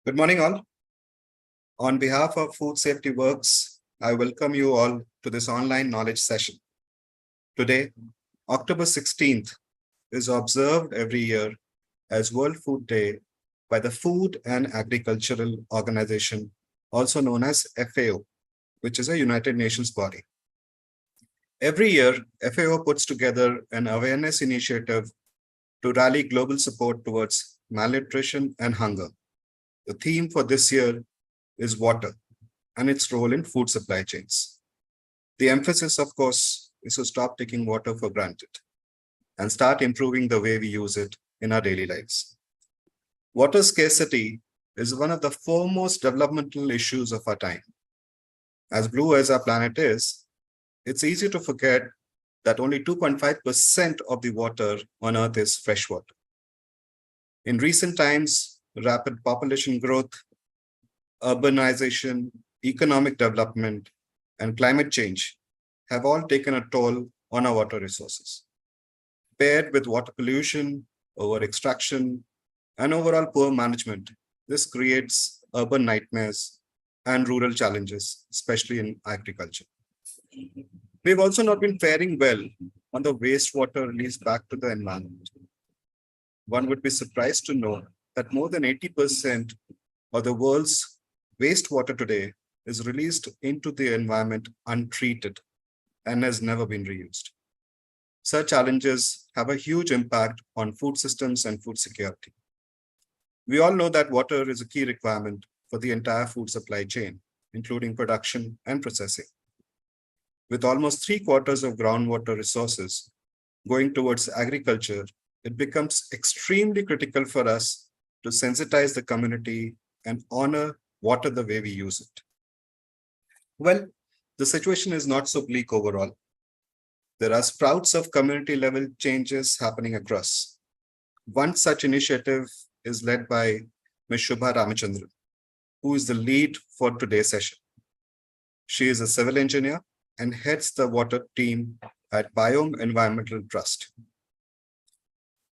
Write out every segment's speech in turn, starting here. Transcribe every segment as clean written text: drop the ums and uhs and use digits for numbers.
Good morning, all. On behalf of Food Safety Works, I welcome you all to this online knowledge session. Today, October 16th, is observed every year as World Food Day by the Food and Agricultural Organization, also known as FAO, which is a United Nations body. Every year, FAO puts together an awareness initiative to rally global support towards malnutrition and hunger. The theme for this year is water and its role in food supply chains. The emphasis, of course, is to stop taking water for granted and start improving the way we use it in our daily lives. Water scarcity is one of the foremost developmental issues of our time. As blue as our planet is, it's easy to forget that only 2.5% of the water on Earth is fresh water. In recent times, rapid population growth, urbanization, economic development, and climate change have all taken a toll on our water resources. Paired with water pollution, over-extraction, and overall poor management, this creates urban nightmares and rural challenges, especially in agriculture. We've also not been faring well on the wastewater released back to the environment. One would be surprised to know that more than 80% of the world's wastewater today is released into the environment untreated and has never been reused. Such challenges have a huge impact on food systems and food security. We all know that water is a key requirement for the entire food supply chain, including production and processing. With almost 3/4 of groundwater resources going towards agriculture, it becomes extremely critical for us to sensitize the community and honor water the way we use it. Well, the situation is not so bleak overall. There are sprouts of community-level changes happening across. One such initiative is led by Ms. Shubha Ramchandran, who is the lead for today's session. She is a civil engineer and heads the water team at Biome Environmental Trust.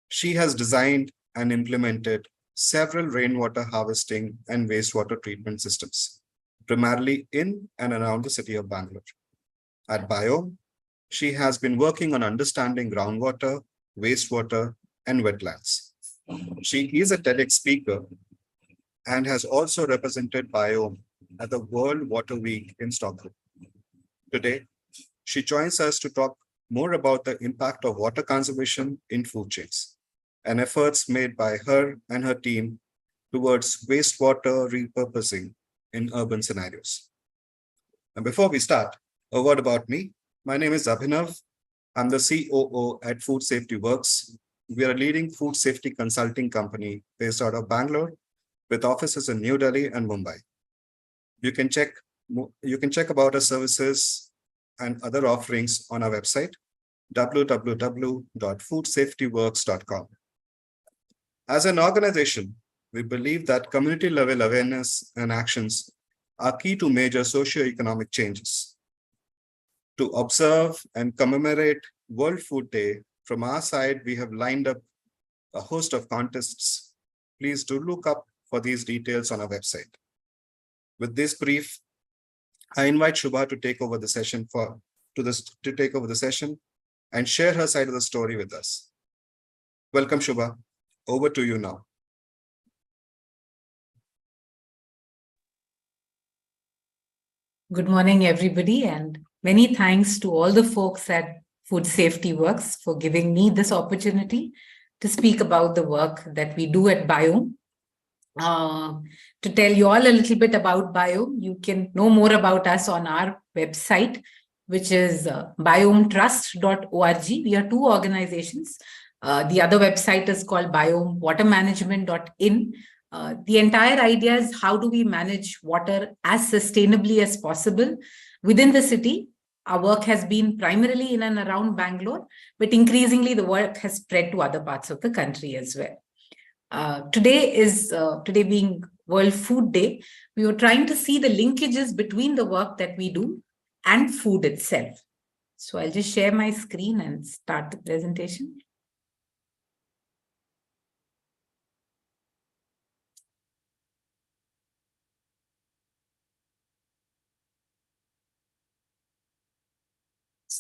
She has designed and implemented several rainwater harvesting and wastewater treatment systems, primarily in and around the city of Bangalore. At Biome, she has been working on understanding groundwater, wastewater, and wetlands. She is a TEDx speaker and has also represented Biome at the World Water Week in Stockholm. Today, she joins us to talk more about the impact of water conservation in food chains and efforts made by her and her team towards wastewater repurposing in urban scenarios. And before we start, a word about me. My name is Abhinav. I'm the COO at FoodSafetyWorks. We are a leading food safety consulting company based out of Bangalore with offices in New Delhi and Mumbai. You can check about our services and other offerings on our website, www.foodsafetyworks.com. As an organization, we believe that community-level awareness and actions are key to major socio-economic changes. To observe and commemorate World Food Day, from our side, we have lined up a host of contests. Please do look up for these details on our website. With this brief, I invite Shubha to take over the session and share her side of the story with us. Welcome, Shubha. Over to you now. Good morning, everybody, and many thanks to all the folks at Food Safety Works for giving me this opportunity to speak about the work that we do at Biome. To tell you all a little bit about Biome, you can know more about us on our website, which is biometrust.org. We are two organizations. The other website is called biomewatermanagement.in. The entire idea is how do we manage water as sustainably as possible within the city. Our work has been primarily in and around Bangalore, but increasingly the work has spread to other parts of the country as well. Today being World Food Day, we were trying to see the linkages between the work that we do and food itself. So I'll just share my screen and start the presentation.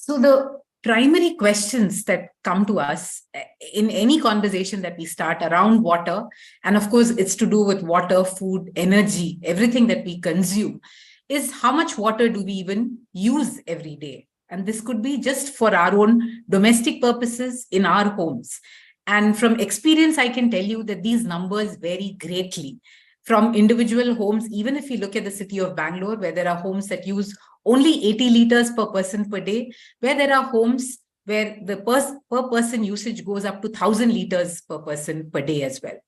So the primary questions that come to us in any conversation that we start around water, and of course it's to do with water, food, energy, everything that we consume, is how much water do we even use every day? And this could be just for our own domestic purposes in our homes. And from experience, I can tell you that these numbers vary greatly from individual homes. Even if you look at the city of Bangalore, where there are homes that use only 80 liters per person per day, where there are homes where the per person usage goes up to 1,000 liters per person per day as well.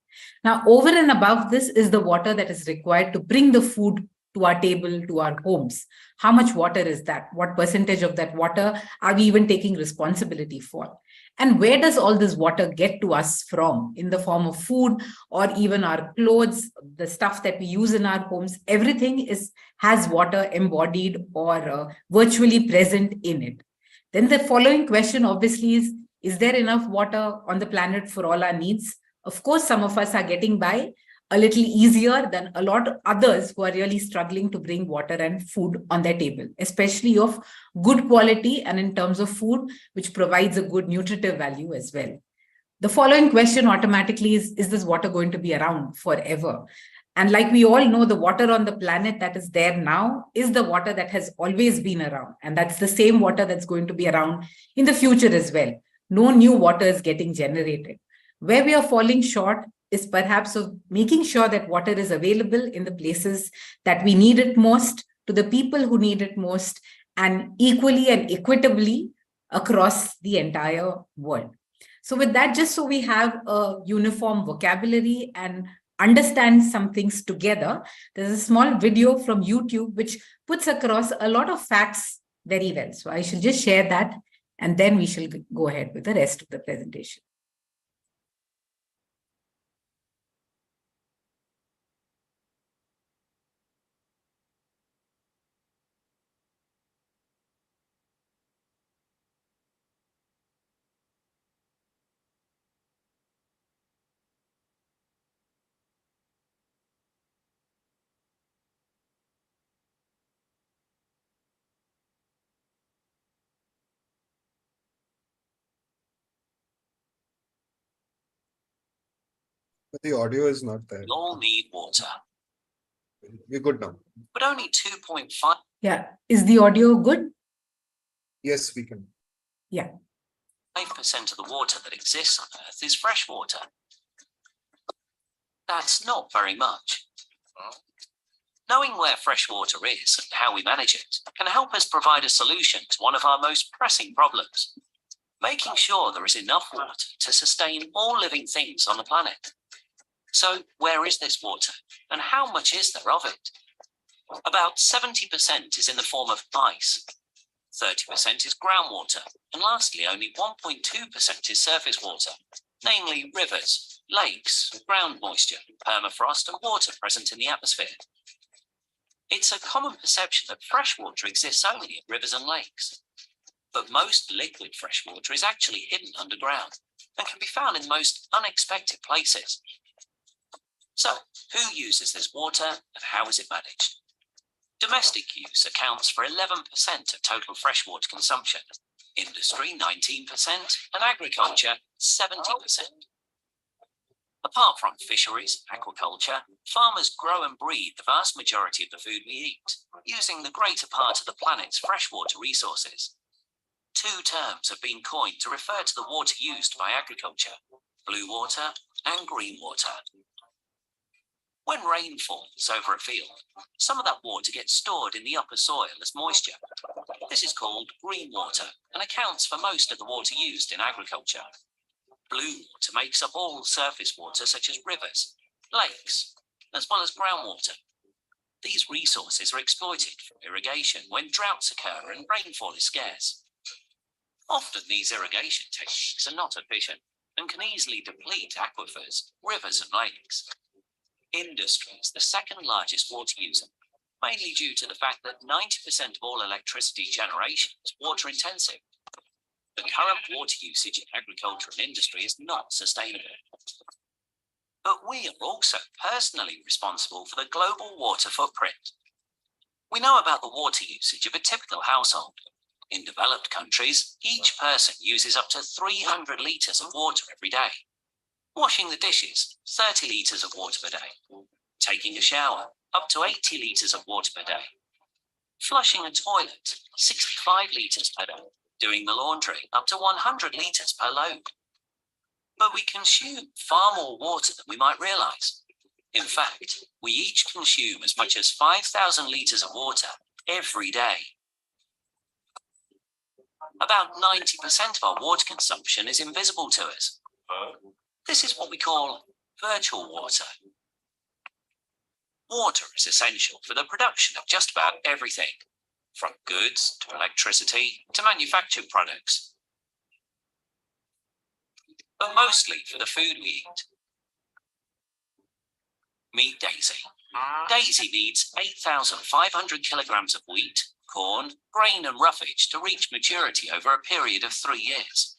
Now, over and above this is the water that is required to bring the food to our table, to our homes. How much water is that? What percentage of that water are we even taking responsibility for? And where does all this water get to us from? In the form of food or even our clothes, the stuff that we use in our homes, everything has water embodied or virtually present in it. Then the following question obviously is there enough water on the planet for all our needs? Of course, some of us are getting by a little easier than a lot of others who are really struggling to bring water and food on their table, especially of good quality and in terms of food, which provides a good nutritive value as well. The following question automatically is this water going to be around forever? And like we all know, the water on the planet that is there now is the water that has always been around. And that's the same water that's going to be around in the future as well. No new water is getting generated. Where we are falling short is perhaps of making sure that water is available in the places that we need it most, to the people who need it most, and equally and equitably across the entire world. So with that, just so we have a uniform vocabulary and understand some things together, there's a small video from YouTube which puts across a lot of facts very well. So I shall just share that, and then we shall go ahead with the rest of the presentation. But the audio is not there. We all need water, We're good now. but only 2.5. Yeah, is the audio good? Yes, we can. Yeah. 5% of the water that exists on Earth is fresh water. That's not very much. Knowing where fresh water is and how we manage it can help us provide a solution to one of our most pressing problems: making sure there is enough water to sustain all living things on the planet. So, where is this water, and how much is there of it? About 70% is in the form of ice, 30% is groundwater, and lastly, only 1.2% is surface water, namely rivers, lakes, ground moisture, permafrost, and water present in the atmosphere. It's a common perception that fresh water exists only in rivers and lakes, but most liquid fresh water is actually hidden underground and can be found in the most unexpected places. So, who uses this water and how is it managed? Domestic use accounts for 11% of total freshwater consumption, industry 19%, and agriculture 70%. Apart from fisheries, aquaculture, farmers grow and breed the vast majority of the food we eat, using the greater part of the planet's freshwater resources. Two terms have been coined to refer to the water used by agriculture: blue water and green water. When rain falls over a field, some of that water gets stored in the upper soil as moisture. This is called green water and accounts for most of the water used in agriculture. Blue water makes up all surface water such as rivers, lakes, as well as groundwater. These resources are exploited for irrigation when droughts occur and rainfall is scarce. Often these irrigation techniques are not efficient and can easily deplete aquifers, rivers and lakes. Industry is the second largest water user, mainly due to the fact that 90% of all electricity generation is water intensive. The current water usage in agriculture and industry is not sustainable. But we are also personally responsible for the global water footprint. We know about the water usage of a typical household. In developed countries, each person uses up to 300 litres of water every day. Washing the dishes, 30 litres of water per day. Taking a shower, up to 80 litres of water per day. Flushing a toilet, 65 litres per day. Doing the laundry, up to 100 litres per load. But we consume far more water than we might realise. In fact, we each consume as much as 5,000 litres of water every day. About 90% of our water consumption is invisible to us. This is what we call virtual water. Water is essential for the production of just about everything, from goods to electricity to manufactured products. But mostly for the food we eat. Meet Daisy. Daisy needs 8,500 kilograms of wheat, corn, grain and roughage to reach maturity over a period of 3 years.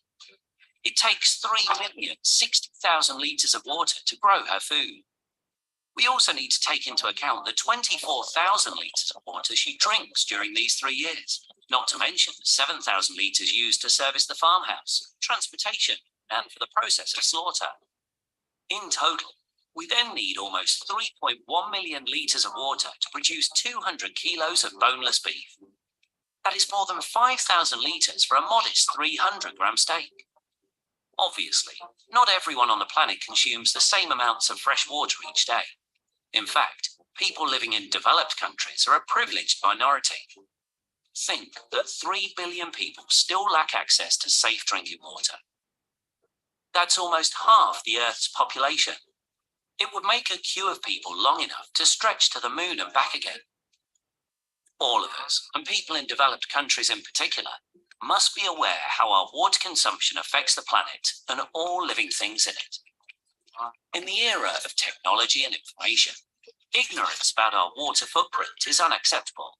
It takes 3,060,000 litres of water to grow her food. We also need to take into account the 24,000 litres of water she drinks during these 3 years, not to mention the 7,000 litres used to service the farmhouse, transportation, and for the process of slaughter. In total, we then need almost 3.1 million litres of water to produce 200 kilos of boneless beef. That is more than 5,000 litres for a modest 300-gram steak. Obviously, not everyone on the planet consumes the same amounts of fresh water each day. In fact, people living in developed countries are a privileged minority. Think that 3 billion people still lack access to safe drinking water. That's almost half the Earth's population. It would make a queue of people long enough to stretch to the moon and back again. All of us, and people in developed countries in particular, must be aware how our water consumption affects the planet and all living things in it. In the era of technology and information, ignorance about our water footprint is unacceptable.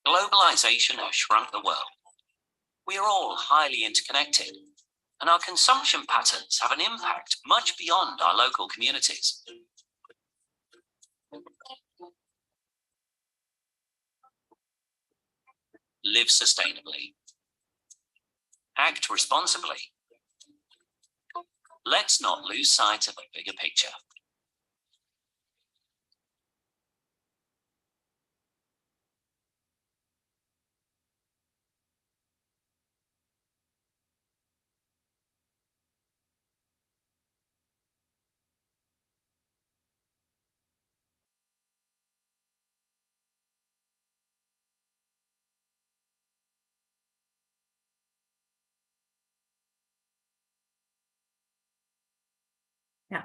Globalization has shrunk the world. We are all highly interconnected, and our consumption patterns have an impact much beyond our local communities. Live sustainably. Act responsibly. Let's not lose sight of the bigger picture. Yeah.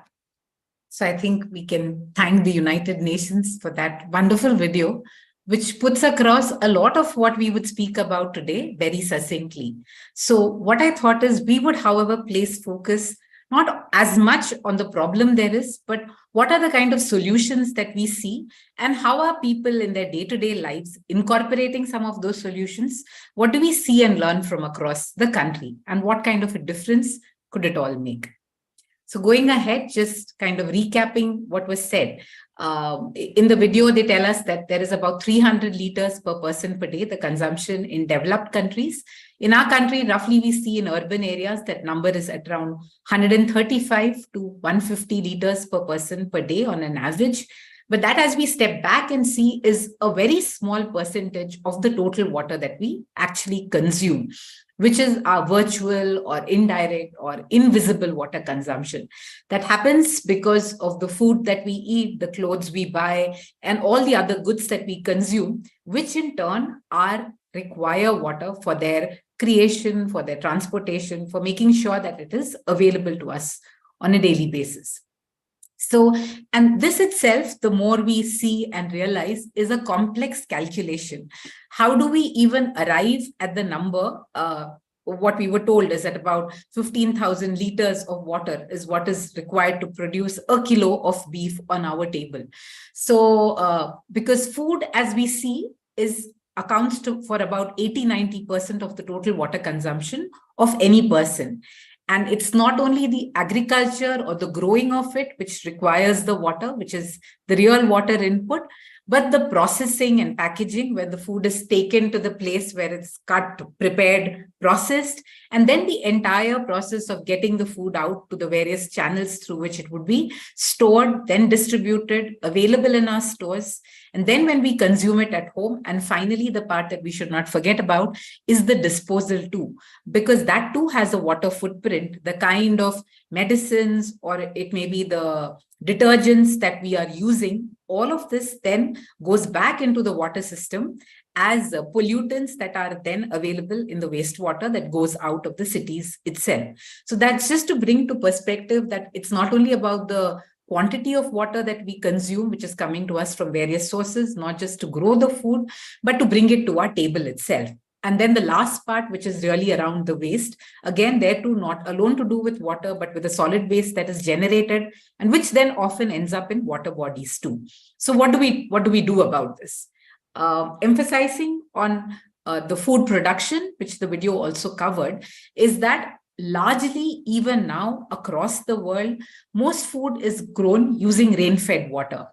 So I think we can thank the United Nations for that wonderful video, which puts across a lot of what we would speak about today very succinctly. So what I thought is we would, however, place focus not as much on the problem there is, but what are the kind of solutions that we see and how are people in their day-to-day lives incorporating some of those solutions? What do we see and learn from across the country and what kind of a difference could it all make? So going ahead, just kind of recapping what was said. In the video, they tell us that there is about 300 liters per person per day, the consumption in developed countries. In our country, roughly we see in urban areas that number is at around 135 to 150 liters per person per day on an average. But that, as we step back and see, is a very small percentage of the total water that we actually consume, which is our virtual or indirect or invisible water consumption. That happens because of the food that we eat, the clothes we buy, and all the other goods that we consume, which in turn require water for their creation, for their transportation, for making sure that it is available to us on a daily basis. So, and this itself, the more we see and realize, is a complex calculation. How do we even arrive at the number? What we were told is that about 15,000 liters of water is what is required to produce a kilo of beef on our table. So, because food, as we see, accounts for about 80-90% of the total water consumption of any person. And it's not only the agriculture or the growing of it, which requires the water, which is the real water input, but the processing and packaging, where the food is taken to the place where it's cut, prepared, processed, and then the entire process of getting the food out to the various channels through which it would be stored, then distributed, available in our stores, and then when we consume it at home. And finally, the part that we should not forget about is the disposal too, because that too has a water footprint. The kind of medicines, or it may be the detergents that we are using, all of this then goes back into the water system as pollutants that are then available in the wastewater that goes out of the cities itself. So that's just to bring to perspective that it's not only about the quantity of water that we consume, which is coming to us from various sources, not just to grow the food, but to bring it to our table itself. And then the last part, which is really around the waste, again, there too, not alone to do with water, but with a solid waste that is generated and which then often ends up in water bodies too. So what do we do about this? Emphasizing on the food production, which the video also covered, is that largely, even now across the world, most food is grown using rain-fed water.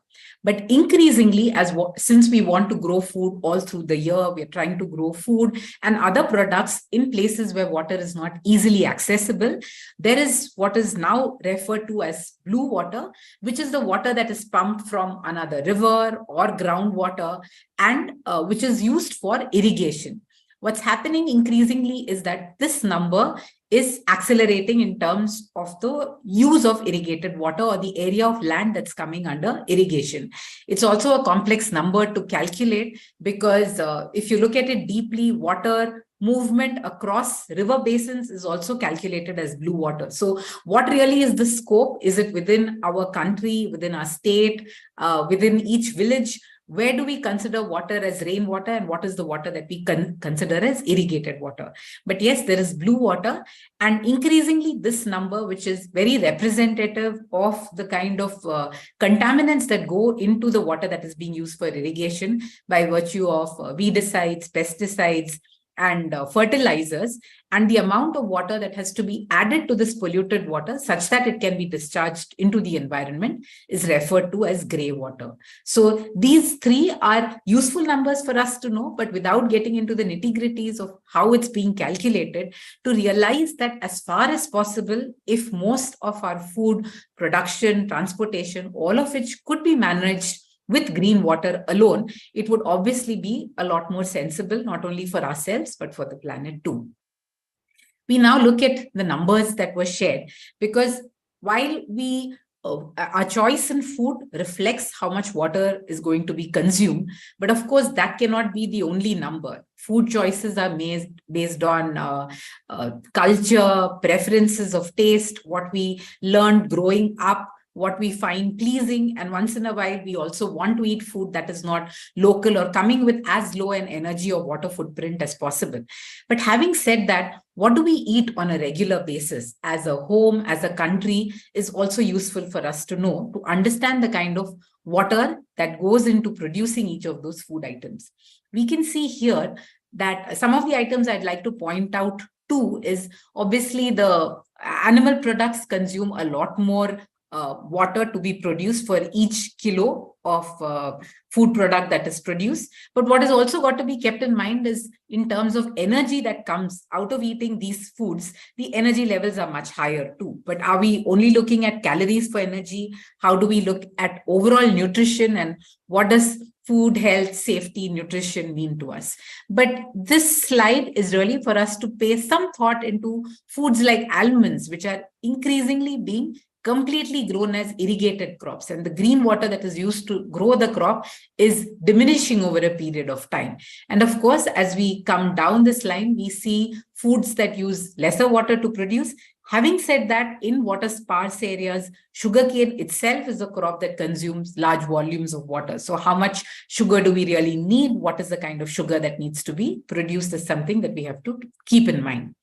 But increasingly, since we want to grow food all through the year, we are trying to grow food and other products in places where water is not easily accessible. There is what is now referred to as blue water, which is the water that is pumped from another river or groundwater, and which is used for irrigation. What's happening increasingly is that this number is accelerating in terms of the use of irrigated water, or the area of land that's coming under irrigation. It's also a complex number to calculate, because if you look at it deeply, water movement across river basins is also calculated as blue water. So what really is the scope? Is it within our country, within our state, within each village? Where do we consider water as rainwater, and what is the water that we consider as irrigated water? But yes, there is blue water, and increasingly this number, which is very representative of the kind of contaminants that go into the water that is being used for irrigation by virtue of weedicides, pesticides, and fertilizers, and the amount of water that has to be added to this polluted water such that it can be discharged into the environment is referred to as grey water. So these three are useful numbers for us to know, but without getting into the nitty-gritties of how it's being calculated, to realize that as far as possible, if most of our food production, transportation, all of which could be managed with green water alone, it would obviously be a lot more sensible, not only for ourselves, but for the planet too. We now look at the numbers that were shared, because while our choice in food reflects how much water is going to be consumed, but of course that cannot be the only number. Food choices are made based on culture, preferences of taste, what we learned growing up, what we find pleasing, and once in a while we also want to eat food that is not local or coming with as low an energy or water footprint as possible. But having said that, what do we eat on a regular basis as a home, as a country, is also useful for us to know, to understand the kind of water that goes into producing each of those food items. We can see here that some of the items I'd like to point out too is obviously the animal products consume a lot more water to be produced for each kilo of food product that is produced. But what has also got to be kept in mind is, in terms of energy that comes out of eating these foods, the energy levels are much higher too. But are we only looking at calories for energy? How do we look at overall nutrition, and what does food, health, safety, nutrition mean to us? But this slide is really for us to pay some thought into foods like almonds, which are increasingly being completely grown as irrigated crops, and the green water that is used to grow the crop is diminishing over a period of time. And of course, as we come down this line, we see foods that use lesser water to produce. Having said that, in water sparse areas, sugarcane itself is a crop that consumes large volumes of water. So how much sugar do we really need? What is the kind of sugar that needs to be produced is something that we have to keep in mind.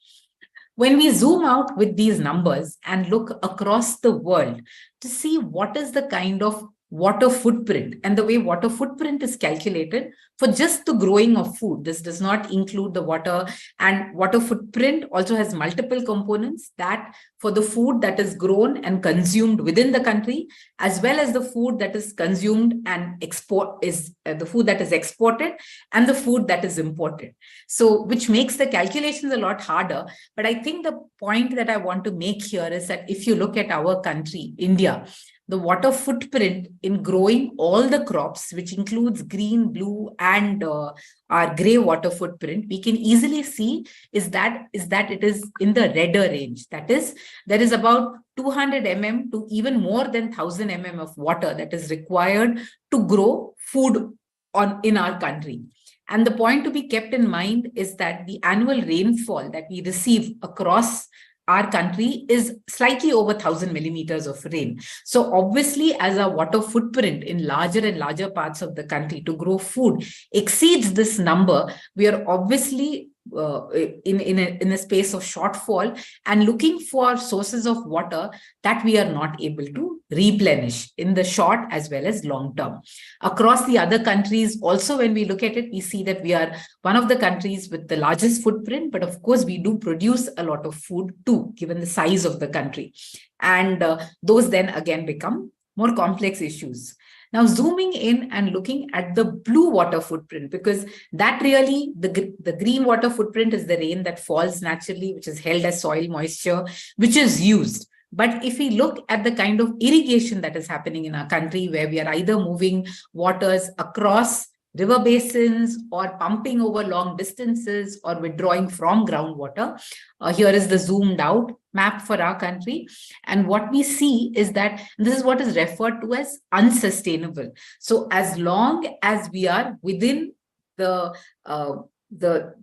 When we zoom out with these numbers and look across the world to see what is the kind of water footprint, and the way water footprint is calculated for just the growing of food. This does not include the water, and water footprint also has multiple components, that for the food that is grown and consumed within the country, as well as the food that is consumed and the food that is exported, and the food that is imported. So which makes the calculations a lot harder. But I think the point that I want to make here is that if you look at our country, India, the water footprint in growing all the crops, which includes green, blue, and our gray water footprint, we can easily see is that it is in the redder range. That is, there is about 200 mm to even more than 1000 mm of water that is required to grow food in our country. And the point to be kept in mind is that the annual rainfall that we receive across our country is slightly over 1000 millimeters of rain. So obviously, as our water footprint in larger and larger parts of the country to grow food exceeds this number, we are obviously in a space of shortfall and looking for sources of water that we are not able to replenish in the short as well as long term. Across the other countries also, when we look at it, we see that we are one of the countries with the largest footprint, but of course we do produce a lot of food too, given the size of the country. And those then again become more complex issues. Now, zooming in and looking at the blue water footprint, because that really, the green water footprint is the rain that falls naturally, which is held as soil moisture, which is used. But if we look at the kind of irrigation that is happening in our country, where we are either moving waters across river basins or pumping over long distances or withdrawing from groundwater, here is the zoomed out map for our country. And what we see is that this is what is referred to as unsustainable. So as long as we are within the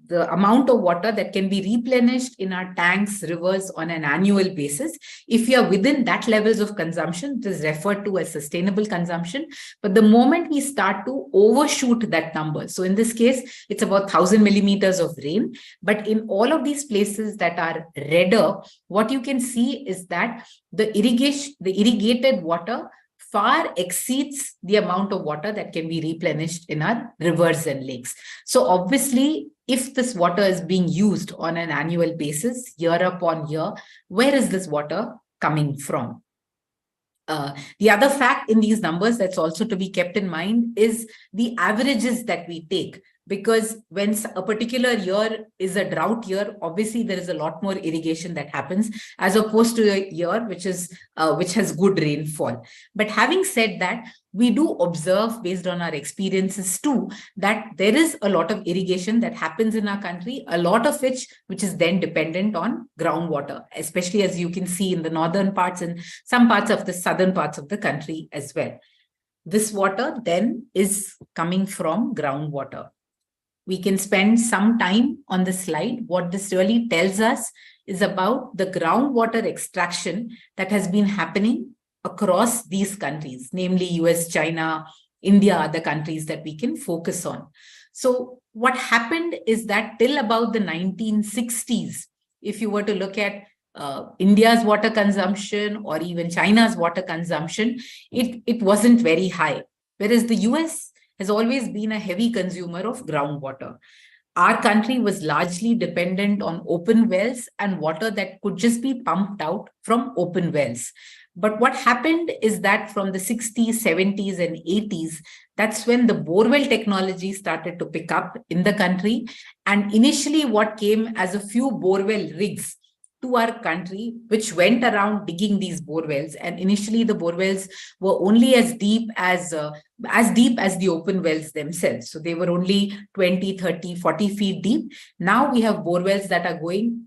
amount of water that can be replenished in our tanks, rivers on an annual basis, if you are within that levels of consumption, it is referred to as sustainable consumption. But the moment we start to overshoot that number, so in this case, it's about 1000 millimeters of rain. But in all of these places that are redder, what you can see is that the irrigated water far exceeds the amount of water that can be replenished in our rivers and lakes. So obviously, if this water is being used on an annual basis, year upon year, where is this water coming from? The other fact in these numbers that's also to be kept in mind is the averages that we take. Because when a particular year is a drought year, obviously there is a lot more irrigation that happens as opposed to a year which has good rainfall. But having said that, we do observe, based on our experiences too, that there is a lot of irrigation that happens in our country, a lot of which is then dependent on groundwater, especially as you can see in the northern parts and some parts of the southern parts of the country as well. This water then is coming from groundwater. We can spend some time on the slide. What this really tells us is about the groundwater extraction that has been happening across these countries, namely US, China, India are the countries that we can focus on. So what happened is that till about the 1960s, if you were to look at India's water consumption or even China's water consumption, it wasn't very high. Whereas the US has always been a heavy consumer of groundwater. Our country was largely dependent on open wells and water that could just be pumped out from open wells. But what happened is that from the 60s, 70s, and 80s, that's when the borewell technology started to pick up in the country. And initially what came as a few borewell rigs to our country, which went around digging these borewells. And initially the borewells were only as deep as the open wells themselves. So they were only 20, 30, 40 feet deep. Now we have borewells that are going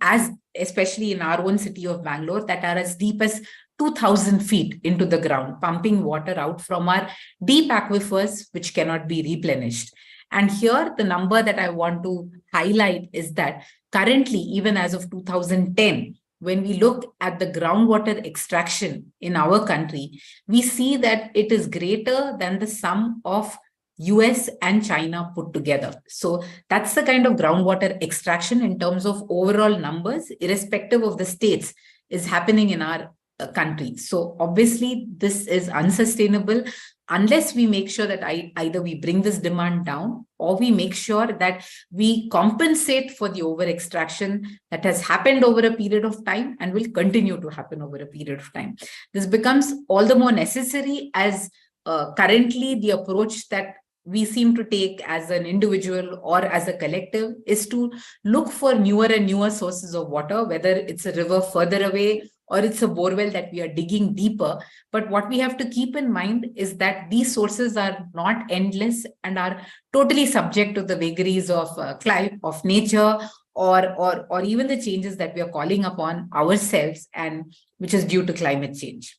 especially in our own city of Bangalore, that are as deep as 2000 feet into the ground, pumping water out from our deep aquifers, which cannot be replenished. And here, the number that I want to highlight is that currently, even as of 2010, when we look at the groundwater extraction in our country, we see that it is greater than the sum of US and China put together. So that's the kind of groundwater extraction in terms of overall numbers, irrespective of the states, is happening in our country. So obviously this is unsustainable unless we make sure that either we bring this demand down or we make sure that we compensate for the over extraction that has happened over a period of time and will continue to happen over a period of time. This becomes all the more necessary as currently the approach that we seem to take as an individual or as a collective is to look for newer and newer sources of water, whether it's a river further away or it's a borewell that we are digging deeper. But what we have to keep in mind is that these sources are not endless and are totally subject to the vagaries of climate, of nature, or even the changes that we are calling upon ourselves, and which is due to climate change.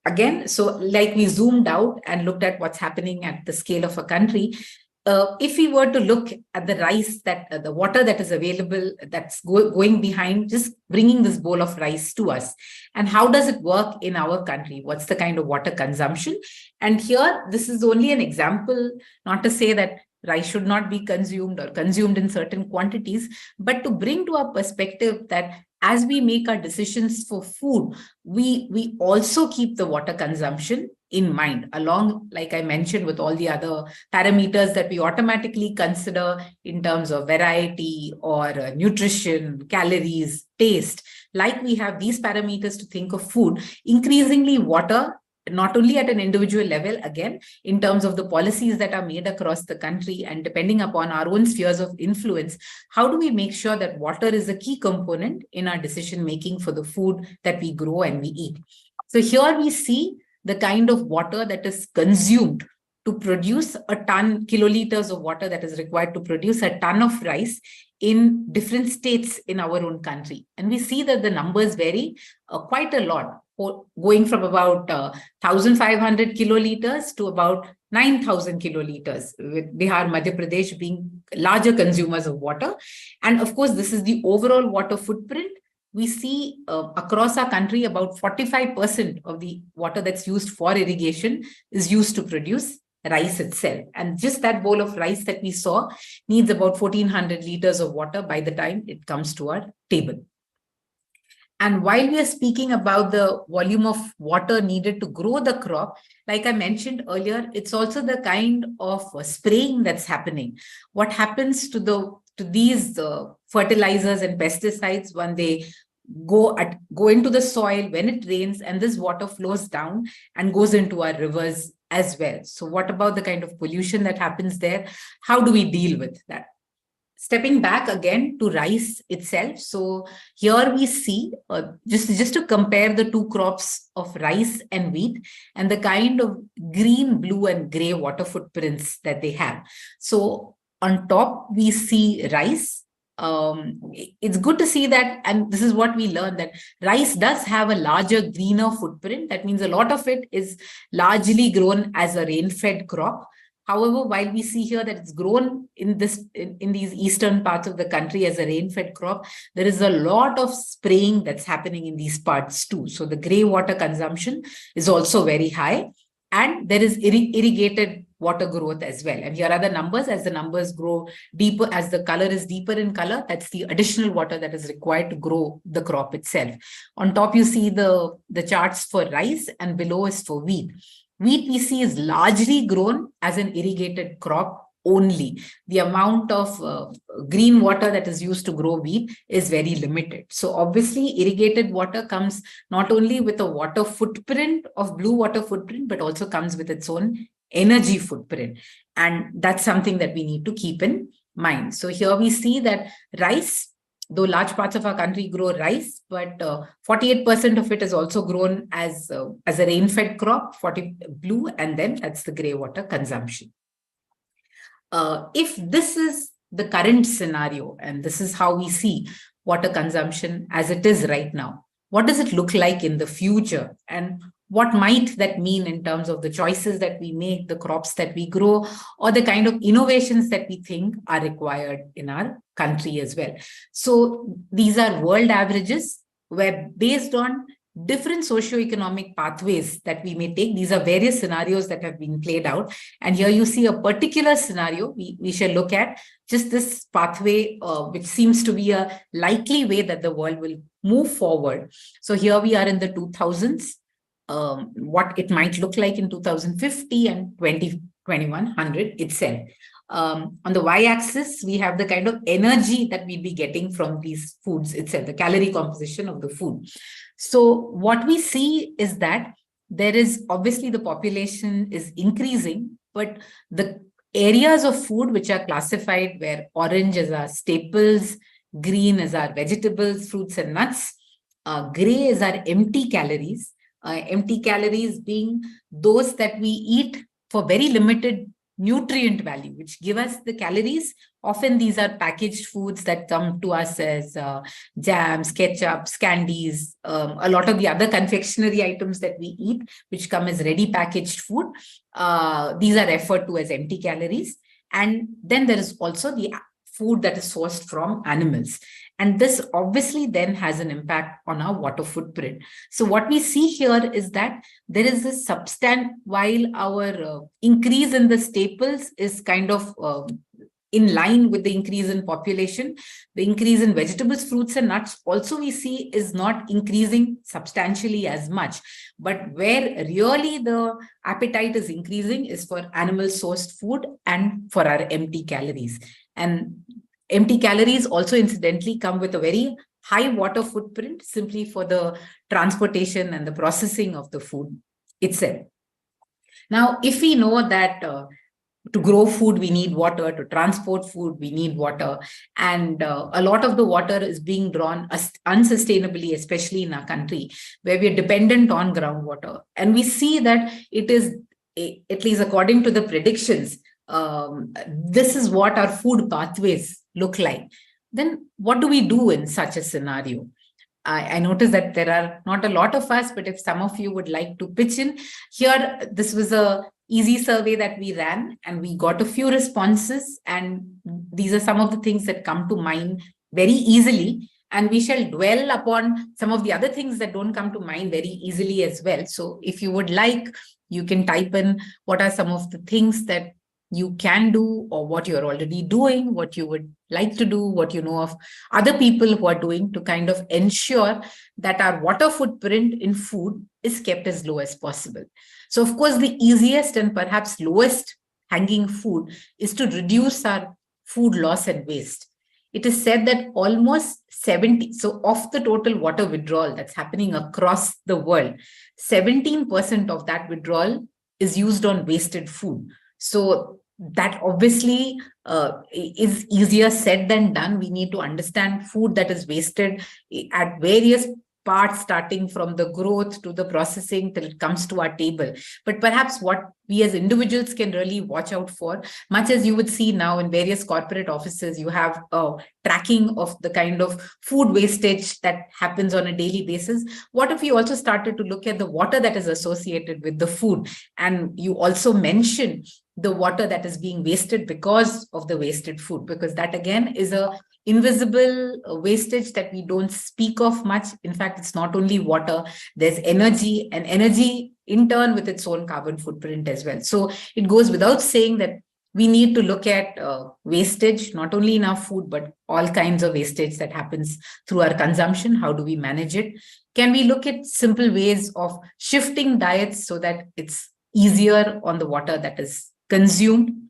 Again, so like we zoomed out and looked at what's happening at the scale of a country. If we were to look at the rice that the water that is available, that's going behind, just bringing this bowl of rice to us, and how does it work in our country? What's the kind of water consumption? And here, this is only an example, not to say that rice should not be consumed or consumed in certain quantities, but to bring to our perspective that as we make our decisions for food, we also keep the water consumption in mind, along, like I mentioned, with all the other parameters that we automatically consider in terms of variety or nutrition, calories, taste. Like we have these parameters to think of food, increasingly water, not only at an individual level, again, in terms of the policies that are made across the country and depending upon our own spheres of influence, how do we make sure that water is a key component in our decision-making for the food that we grow and we eat? So here we see the kind of water that is consumed to produce a ton, kiloliters of water that is required to produce a ton of rice in different states in our own country. And we see that the numbers vary quite a lot, going from about 1,500 kiloliters to about 9,000 kiloliters, with Bihar, Madhya Pradesh being larger consumers of water. And of course, this is the overall water footprint. We see across our country, about 45% of the water that's used for irrigation is used to produce rice itself. And just that bowl of rice that we saw needs about 1,400 liters of water by the time it comes to our table. And while we are speaking about the volume of water needed to grow the crop, like I mentioned earlier, it's also the kind of spraying that's happening. What happens to these fertilizers and pesticides when they go into the soil when it rains, and this water flows down and goes into our rivers as well? So what about the kind of pollution that happens there? How do we deal with that? Stepping back again to rice itself. So here we see, just to compare the two crops of rice and wheat and the kind of green, blue and gray water footprints that they have. So on top, we see rice. It's good to see that, and this is what we learned, that rice does have a larger, greener footprint. That means a lot of it is largely grown as a rain-fed crop. However, while we see here that it's grown in these eastern parts of the country as a rain-fed crop, there is a lot of spraying that's happening in these parts too. So the gray water consumption is also very high, and there is irrigated water growth as well. And here are the numbers. As the numbers grow deeper, as the color is deeper in color, that's the additional water that is required to grow the crop itself. On top, you see the charts for rice, and below is for wheat. Wheat we see is largely grown as an irrigated crop only. The amount of green water that is used to grow wheat is very limited. So obviously irrigated water comes not only with a water footprint of blue water footprint, but also comes with its own energy footprint. And that's something that we need to keep in mind. So here we see that rice, though large parts of our country grow rice, but 48% of it is also grown as a rain-fed crop, 40 blue, and then that's the gray water consumption. If this is the current scenario, and this is how we see water consumption as it is right now, what does it look like in the future? And what might that mean in terms of the choices that we make, the crops that we grow, or the kind of innovations that we think are required in our country as well? So these are world averages, where based on different socioeconomic pathways that we may take. These are various scenarios that have been played out. And here you see a particular scenario we shall look at, just this pathway, which seems to be a likely way that the world will move forward. So here we are in the 2000s, what it might look like in 2050 and 2100 itself. On the y-axis, we have the kind of energy that we'll be getting from these foods itself, the calorie composition of the food. So what we see is that there is obviously the population is increasing, but the areas of food which are classified where orange is our staples, green is our vegetables, fruits and nuts, gray is our empty calories being those that we eat for very limited nutrient value, which give us the calories. Often these are packaged foods that come to us as jams, ketchups, candies, a lot of the other confectionery items that we eat, which come as ready packaged food. These are referred to as empty calories. And then there is also the food that is sourced from animals. And this obviously then has an impact on our water footprint. So what we see here is that there is a while our increase in the staples is kind of in line with the increase in population, the increase in vegetables, fruits and nuts also we see is not increasing substantially as much. But where really the appetite is increasing is for animal sourced food and for our empty calories. And empty calories also incidentally come with a very high water footprint simply for the transportation and the processing of the food itself. Now, if we know that to grow food, we need water, to transport food, we need water, and a lot of the water is being drawn unsustainably, especially in our country, where we are dependent on groundwater. And we see that it is, at least according to the predictions, this is what our food pathways look like. Then what do we do in such a scenario? I noticed that there are not a lot of us, but if some of you would like to pitch in here, this was a easy survey that we ran and we got a few responses, and these are some of the things that come to mind very easily, and we shall dwell upon some of the other things that don't come to mind very easily as well. So if you would like, you can type in what are some of the things that you can do, or what you're already doing, what you would like to do, what you know of other people who are doing to kind of ensure that our water footprint in food is kept as low as possible. So of course, the easiest and perhaps lowest hanging food is to reduce our food loss and waste. It is said that almost 70, so of the total water withdrawal that's happening across the world, 17% of that withdrawal is used on wasted food. So that obviously is easier said than done. We need to understand food that is wasted at various parts, starting from the growth to the processing till it comes to our table. But perhaps what we as individuals can really watch out for, much as you would see now in various corporate offices, you have tracking of the kind of food wastage that happens on a daily basis. What if you also started to look at the water that is associated with the food? And you also mention the water that is being wasted because of the wasted food, because that again is a invisible wastage that we don't speak of much. In fact, it's not only water, there's energy, and energy in turn with its own carbon footprint as well. So it goes without saying that we need to look at wastage, not only in our food, but all kinds of wastage that happens through our consumption. How do we manage it? Can we look at simple ways of shifting diets so that it's easier on the water that is consumed?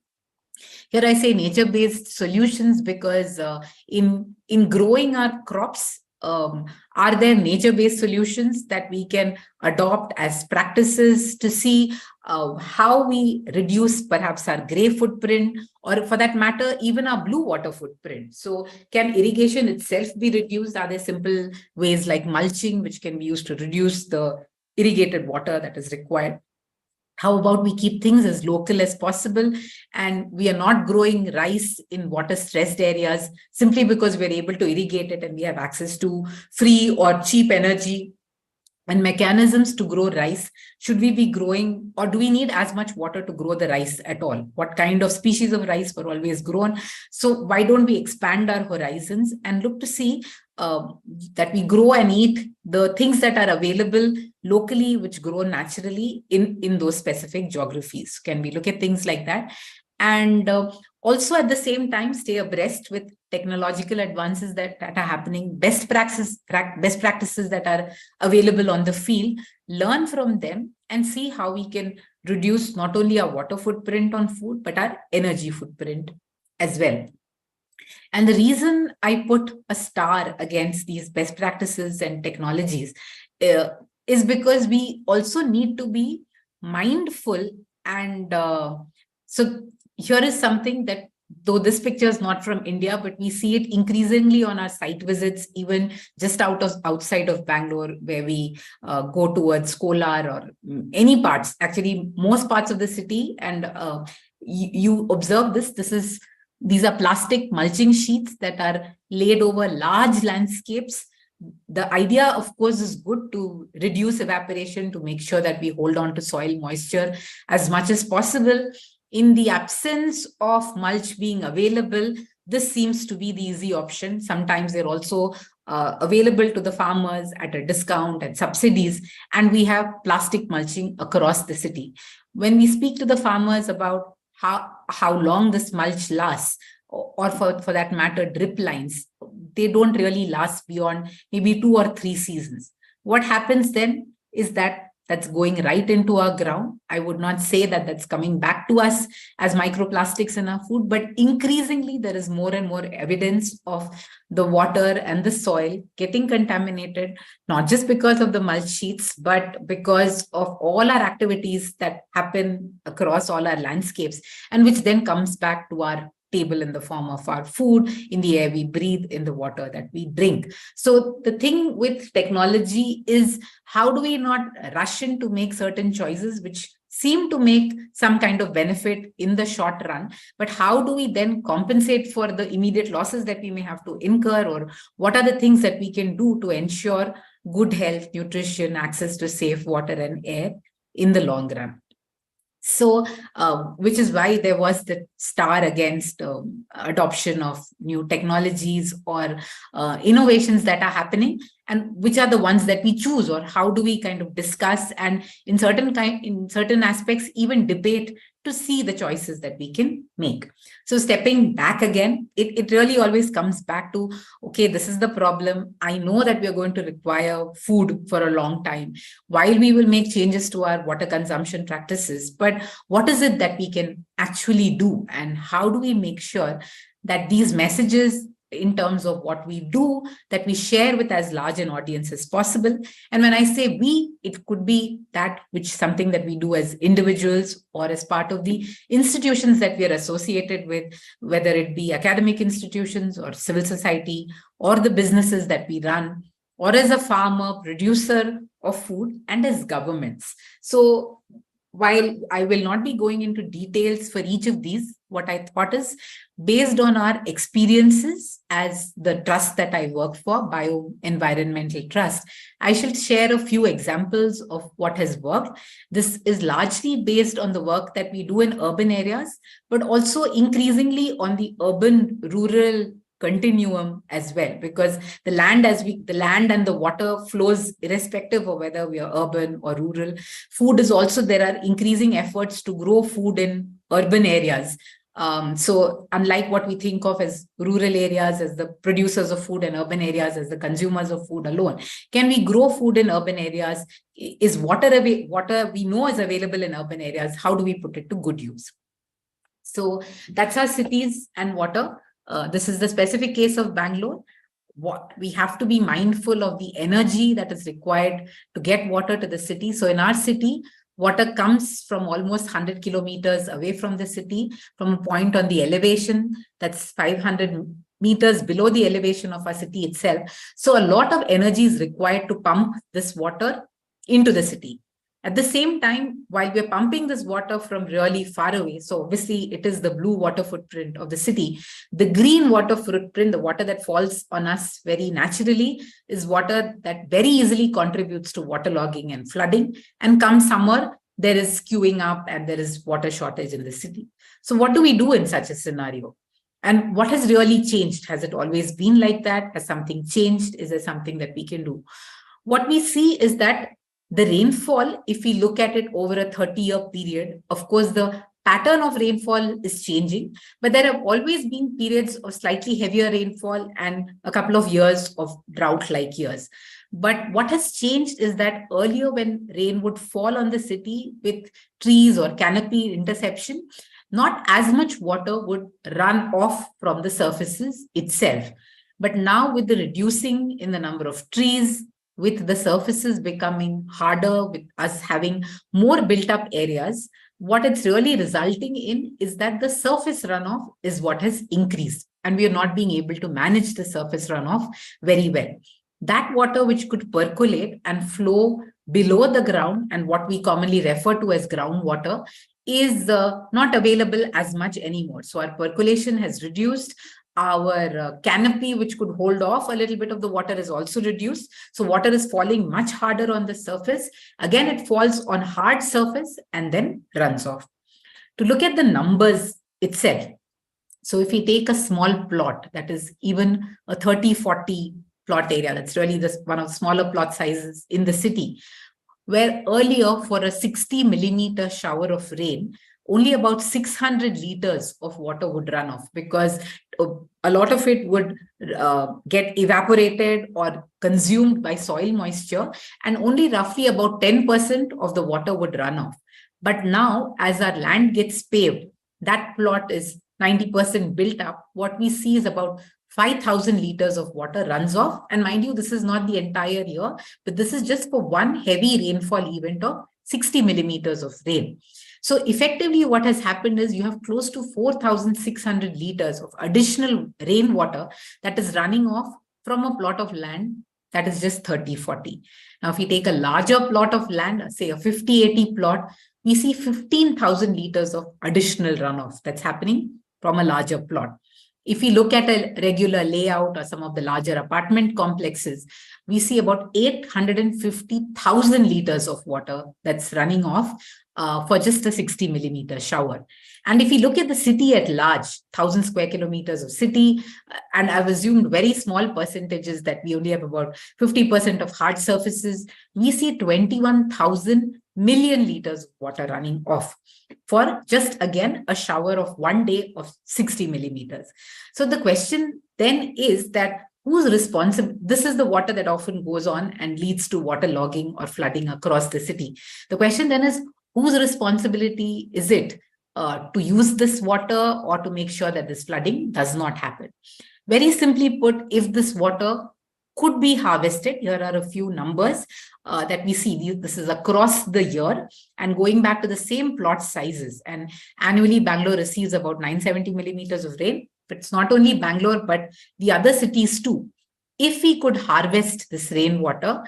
Here I say nature-based solutions because in growing our crops, are there nature-based solutions that we can adopt as practices to see how we reduce perhaps our gray footprint, or for that matter, even our blue water footprint? So can irrigation itself be reduced? Are there simple ways like mulching, which can be used to reduce the irrigated water that is required? How about we keep things as local as possible, and we are not growing rice in water stressed areas simply because we're able to irrigate it and we have access to free or cheap energy and mechanisms to grow rice. Should we be growing, or do we need as much water to grow the rice at all? What kind of species of rice were always grown? So why don't we expand our horizons and look to see that we grow and eat the things that are available locally, which grow naturally in those specific geographies? Can we look at things like that? And also at the same time stay abreast with technological advances that are happening, best practices that are available on the field, learn from them and see how we can reduce not only our water footprint on food, but our energy footprint as well. And the reason I put a star against these best practices and technologies is because we also need to be mindful. And so here is something that, though this picture is not from India, but we see it increasingly on our site visits, even just outside of Bangalore, where we go towards Kolar or any parts, actually most parts of the city. And you observe this. These are plastic mulching sheets that are laid over large landscapes. The idea, of course, is good to reduce evaporation, to make sure that we hold on to soil moisture as much as possible. In the absence of mulch being available, this seems to be the easy option. Sometimes they're also available to the farmers at a discount and subsidies, and we have plastic mulching across the city. When we speak to the farmers about how long this mulch lasts, or for that matter, drip lines, they don't really last beyond maybe 2 or 3 seasons. What happens then is that that's going right into our ground. I would not say that that's coming back to us as microplastics in our food, but increasingly there is more and more evidence of the water and the soil getting contaminated, not just because of the mulch sheets, but because of all our activities that happen across all our landscapes, and which then comes back to our table in the form of our food, in the air we breathe, in the water that we drink. So the thing with technology is, how do we not rush in to make certain choices which seem to make some kind of benefit in the short run, but how do we then compensate for the immediate losses that we may have to incur, or what are the things that we can do to ensure good health, nutrition, access to safe water and air in the long run? So, which is why there was the star against adoption of new technologies or innovations that are happening, and which are the ones that we choose, or how do we kind of discuss and in certain aspects even debate to see the choices that we can make. So stepping back again, it really always comes back to, okay, this is the problem. I know that we are going to require food for a long time while we will make changes to our water consumption practices. But what is it that we can actually do? And how do we make sure that these messages in terms of what we do, that we share with as large an audience as possible? And when I say we, it could be that which something that we do as individuals or as part of the institutions that we are associated with, whether it be academic institutions or civil society or the businesses that we run, or as a farmer, producer of food, and as governments. So while I will not be going into details for each of these, what I thought is, based on our experiences as the trust that I work for, Bioenvironmental Trust, I shall share a few examples of what has worked. This is largely based on the work that we do in urban areas, but also increasingly on the urban-rural continuum as well, because the land and the water flows irrespective of whether we are urban or rural. Food is also, there are increasing efforts to grow food in urban areas. So unlike what we think of as rural areas as the producers of food and urban areas as the consumers of food alone, can we grow food in urban areas? Is water we know is available in urban areas, how do we put it to good use? So that's our cities and water. This is the specific case of Bangalore. What we have to be mindful of the energy that is required to get water to the city. So in our city, water comes from almost 100 kilometers away from the city, from a point on the elevation that's 500 meters below the elevation of our city itself. So a lot of energy is required to pump this water into the city. At the same time, while we're pumping this water from really far away, so obviously it is the blue water footprint of the city, the green water footprint, the water that falls on us very naturally, is water that very easily contributes to waterlogging and flooding. And come summer, there is queuing up and there is water shortage in the city. So what do we do in such a scenario? And what has really changed? Has it always been like that? Has something changed? Is there something that we can do? What we see is that the rainfall, if we look at it over a 30-year period, of course, the pattern of rainfall is changing, but there have always been periods of slightly heavier rainfall and a couple of years of drought-like years. But what has changed is that earlier, when rain would fall on the city with trees or canopy interception, not as much water would run off from the surfaces itself. But now, with the reducing in the number of trees, with the surfaces becoming harder, with us having more built up areas, what it's really resulting in is that the surface runoff is what has increased, and we are not being able to manage the surface runoff very well. That water which could percolate and flow below the ground, and what we commonly refer to as groundwater, is not available as much anymore. So our percolation has reduced. Our canopy, which could hold off a little bit of the water, is also reduced. So water is falling much harder on the surface. Again, it falls on hard surface and then runs off. To look at the numbers itself. So if we take a small plot, that is even a 30-40 plot area, that's really one of the smaller plot sizes in the city, where earlier for a 60 millimeter shower of rain, only about 600 liters of water would run off, because a lot of it would get evaporated or consumed by soil moisture, and only roughly about 10% of the water would run off. But now, as our land gets paved, that plot is 90% built up. What we see is about 5,000 liters of water runs off. And mind you, this is not the entire year, but this is just for one heavy rainfall event of 60 millimeters of rain. So effectively, what has happened is you have close to 4,600 liters of additional rainwater that is running off from a plot of land that is just 30-40. Now, if we take a larger plot of land, say a 50-80 plot, we see 15,000 liters of additional runoff that's happening from a larger plot. If we look at a regular layout or some of the larger apartment complexes, we see about 850,000 liters of water that's running off for just a 60 millimeter shower. And if we look at the city at large, 1,000 square kilometers of city, and I've assumed very small percentages that we only have about 50% of hard surfaces, we see 21,000 million liters of water running off for just, again, a shower of one day of 60 millimeters. So the question then is that who's responsible? This is the water that often goes on and leads to waterlogging or flooding across the city. The question then is, whose responsibility is it to use this water or to make sure that this flooding does not happen? Very simply put, if this water could be harvested, here are a few numbers that we see. This is across the year and going back to the same plot sizes. And annually, Bangalore receives about 970 millimeters of rain. But it's not only Bangalore, but the other cities too. If we could harvest this rainwater,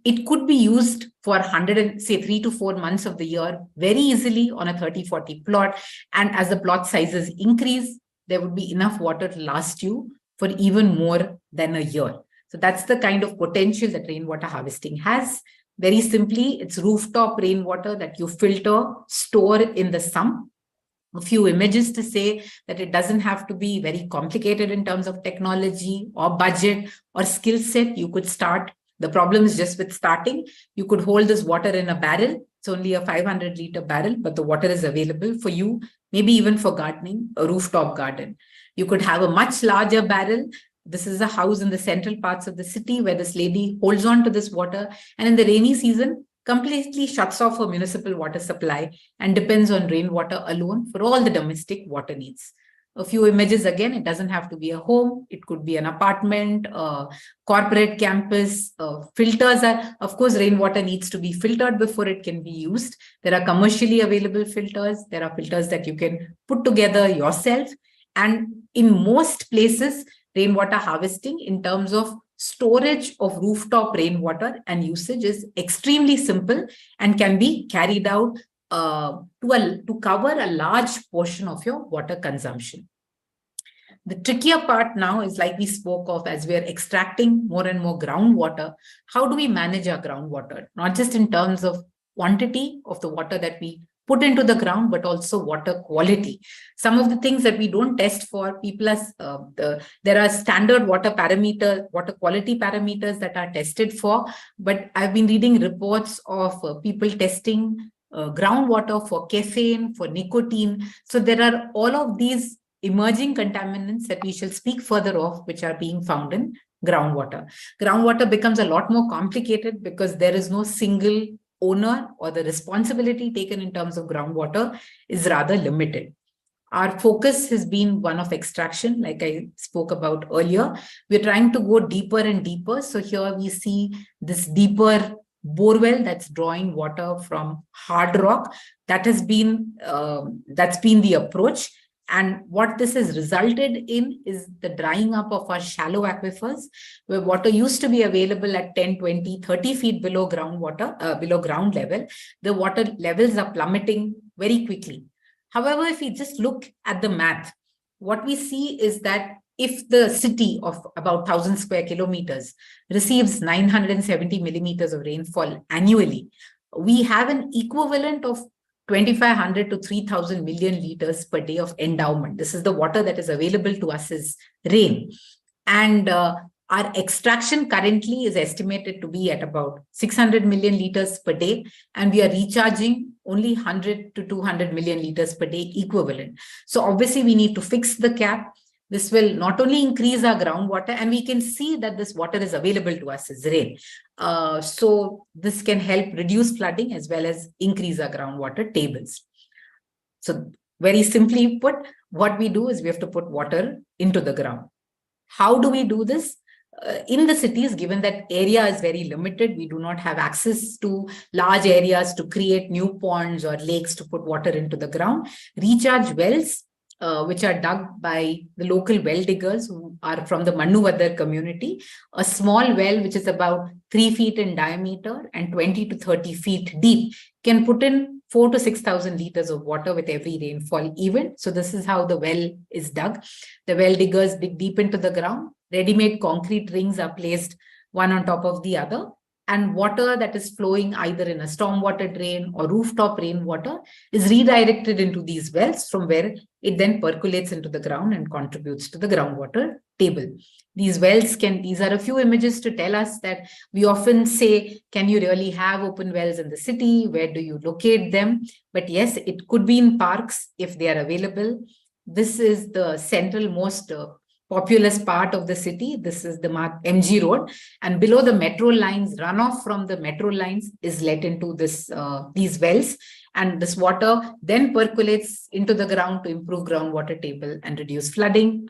it could be used for 3 to 4 months of the year very easily on a 30-40 plot. And as the plot sizes increase, there would be enough water to last you for even more than a year. So that's the kind of potential that rainwater harvesting has. Very simply, it's rooftop rainwater that you filter, store in the sump. A few images to say that it doesn't have to be very complicated in terms of technology or budget or skill set. You could start. The problem is just with starting. You could hold this water in a barrel. It's only a 500 liter barrel, but the water is available for you, maybe even for gardening, a rooftop garden. You could have a much larger barrel. This is a house in the central parts of the city where this lady holds on to this water, and in the rainy season, completely shuts off her municipal water supply and depends on rainwater alone for all the domestic water needs. A few images again, it doesn't have to be a home. It could be an apartment, a corporate campus. Filters are, of course, rainwater needs to be filtered before it can be used. There are commercially available filters. There are filters that you can put together yourself. And in most places, rainwater harvesting in terms of storage of rooftop rainwater and usage is extremely simple and can be carried out to cover a large portion of your water consumption. The trickier part now is, like we spoke of, as we are extracting more and more groundwater, how do we manage our groundwater? Not just in terms of quantity of the water that we put into the ground, but also water quality. Some of the things that we don't test for, there are standard water quality parameters that are tested for, but I've been reading reports of people testing groundwater for caffeine, for nicotine. So there are all of these emerging contaminants that we shall speak further of, which are being found in groundwater. Groundwater becomes a lot more complicated because there is no single owner, or the responsibility taken in terms of groundwater is rather limited. Our focus has been one of extraction, like I spoke about earlier. We're trying to go deeper and deeper. So here we see this deeper borewell that's drawing water from hard rock. That's been the approach. And what this has resulted in is the drying up of our shallow aquifers, where water used to be available at 10, 20, 30 feet below below ground level. The water levels are plummeting very quickly. However, if we just look at the math, what we see is that if the city of about 1,000 square kilometers receives 970 millimeters of rainfall annually, we have an equivalent of 2,500 to 3,000 million liters per day of endowment. This is the water that is available to us as rain. And our extraction currently is estimated to be at about 600 million liters per day. And we are recharging only 100 to 200 million liters per day equivalent. So obviously we need to fix the cap. This will not only increase our groundwater, and we can see that this water is available to us as rain. So this can help reduce flooding as well as increase our groundwater tables. So very simply put, what we do is we have to put water into the ground. How do we do this? In the cities, given that area is very limited, we do not have access to large areas to create new ponds or lakes to put water into the ground. Recharge wells, which are dug by the local well diggers who are from the Mannuvadar community. A small well, which is about 3 feet in diameter and 20 to 30 feet deep, can put in 4,000 to 6,000 liters of water with every rainfall event. So this is how the well is dug. The well diggers dig deep into the ground. Ready-made concrete rings are placed one on top of the other. And water that is flowing either in a stormwater drain or rooftop rainwater is redirected into these wells, from where it then percolates into the ground and contributes to the groundwater table. These are a few images to tell us that we often say, can you really have open wells in the city? Where do you locate them? But yes, it could be in parks if they are available. This is the central most populous part of the city. This is the MG Road, and below the metro lines, runoff from the metro lines is let into these wells, and this water then percolates into the ground to improve groundwater table and reduce flooding.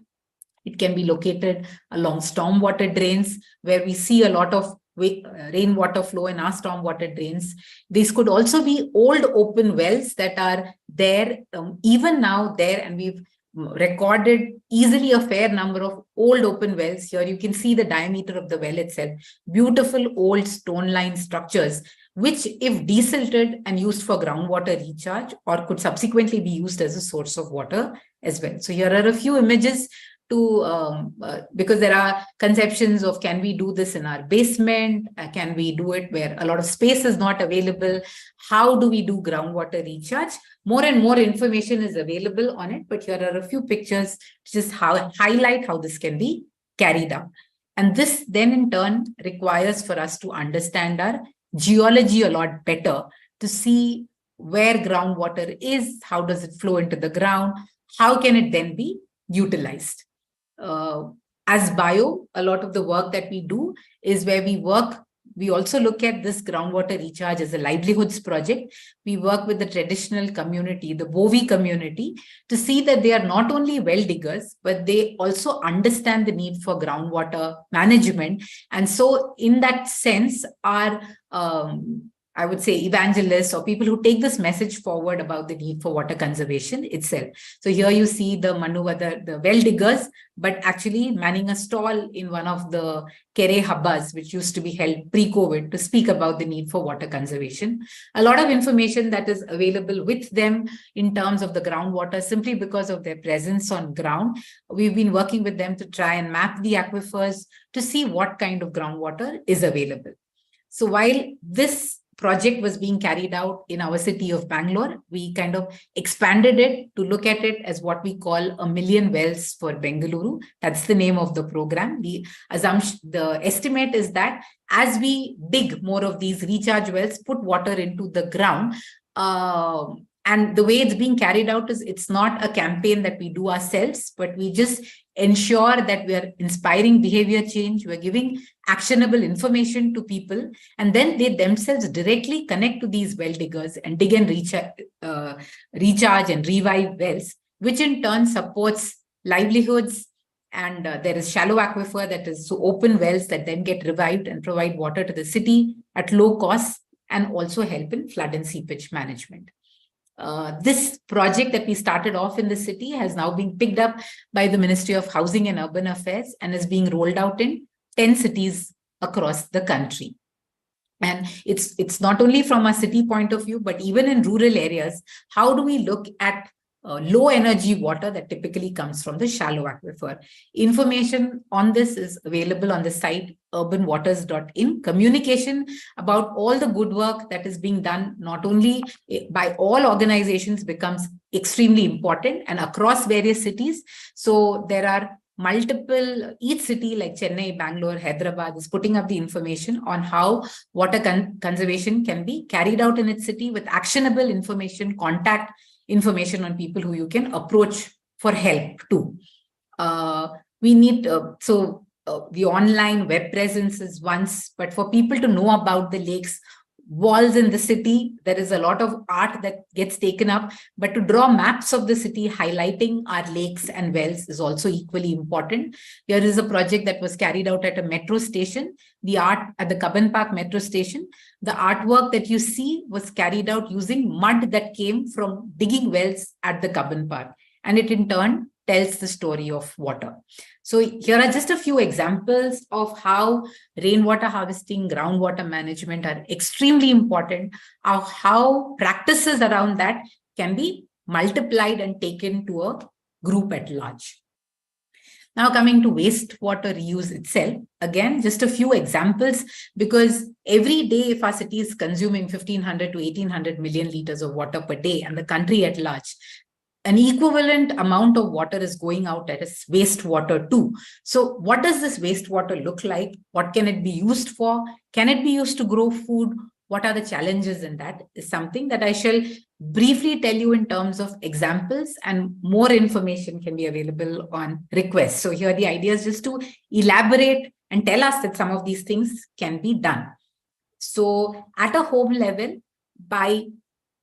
It can be located along stormwater drains, where we see a lot of rainwater flow in our stormwater drains. These could also be old open wells that are there even now there, and we've recorded easily a fair number of old open wells. Here you can see the diameter of the well itself. Beautiful old stone line structures, which if desilted and used for groundwater recharge, or could subsequently be used as a source of water as well. So here are a few images because there are conceptions of, can we do this in our basement? Can we do it where a lot of space is not available? How do we do groundwater recharge? More and more information is available on it, but here are a few pictures to just highlight how this can be carried out. And this then in turn requires for us to understand our geology a lot better, to see where groundwater is, how does it flow into the ground, how can it then be utilized. As bio, a lot of the work that we do is where we also look at this groundwater recharge as a livelihoods project. We work with the traditional community, the Bovi community, to see that they are not only well diggers, but they also understand the need for groundwater management. And so in that sense, our I would say, evangelists or people who take this message forward about the need for water conservation itself. So here you see the Manuva, the well diggers, but actually manning a stall in one of the Kere Habbas, which used to be held pre-COVID, to speak about the need for water conservation. A lot of information that is available with them in terms of the groundwater, simply because of their presence on ground. We've been working with them to try and map the aquifers to see what kind of groundwater is available. So while this project was being carried out in our city of Bangalore, we kind of expanded it to look at it as what we call 1 million wells for Bengaluru. That's the name of the program. The estimate is that as we dig more of these recharge wells, put water into the ground, and the way it's being carried out is it's not a campaign that we do ourselves, but we just ensure that we are inspiring behavior change. We're giving actionable information to people, and then they themselves directly connect to these well diggers and dig and recharge and revive wells, which in turn supports livelihoods. And there is shallow aquifer, that is so open wells that then get revived and provide water to the city at low cost, and also help in flood and seepage management. This project that we started off in the city has now been picked up by the Ministry of Housing and Urban Affairs and is being rolled out in 10 cities across the country. And it's not only from a city point of view, but even in rural areas, how do we look at low energy water that typically comes from the shallow aquifer? Information on this is available on the site urbanwaters.in. Communication about all the good work that is being done, not only by all organizations, becomes extremely important and across various cities. So there are multiple, each city like Chennai, Bangalore, Hyderabad is putting up the information on how water conservation can be carried out in its city with actionable information, contact information on people who you can approach for help too. We need, the online web presence is once, but for people to know about the lakes, walls in the city, there is a lot of art that gets taken up, but to draw maps of the city highlighting our lakes and wells is also equally important. Here is a project that was carried out at a metro station, the art at the Cubbon Park metro station. The artwork that you see was carried out using mud that came from digging wells at the Cubbon Park, and it in turn tells the story of water. So here are just a few examples of how rainwater harvesting, groundwater management are extremely important, of how practices around that can be multiplied and taken to a group at large. Now coming to wastewater reuse itself, again, just a few examples, because every day if our city is consuming 1,500 to 1,800 million liters of water per day, and the country at large, an equivalent amount of water is going out as wastewater too. So what does this wastewater look like? What can it be used for? Can it be used to grow food? What are the challenges in that is something that I shall briefly tell you in terms of examples, and more information can be available on request. So here the idea is just to elaborate and tell us that some of these things can be done. So at a home level, by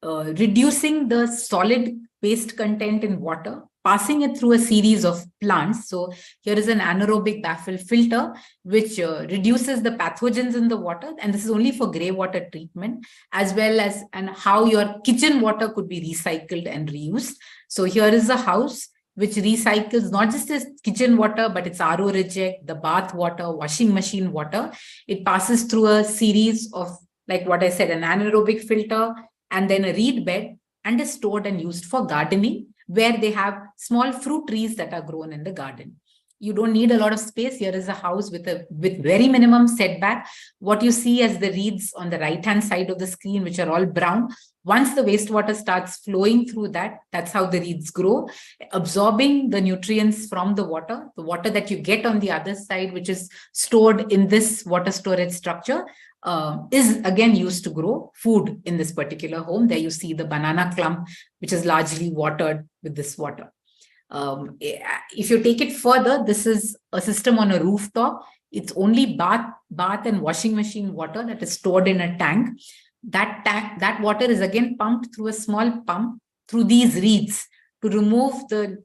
reducing the solid waste content in water, passing it through a series of plants. So here is an anaerobic baffle filter, which reduces the pathogens in the water. And this is only for grey water treatment, as well as and how your kitchen water could be recycled and reused. So here is a house which recycles not just its kitchen water, but its RO reject, the bath water, washing machine water. It passes through a series of, like what I said, an anaerobic filter, and then a reed bed, and is stored and used for gardening, where they have small fruit trees that are grown in the garden. You don't need a lot of space. Here is a house with very minimum setback. What you see as the reeds on the right-hand side of the screen, which are all brown, once the wastewater starts flowing through that, that's how the reeds grow, absorbing the nutrients from the water that you get on the other side, which is stored in this water storage structure, is again used to grow food in this particular home. There you see the banana clump, which is largely watered with this water. If you take it further, this is a system on a rooftop. It's only bath and washing machine water that is stored in a tank. That water is again pumped through a small pump through these reeds to remove the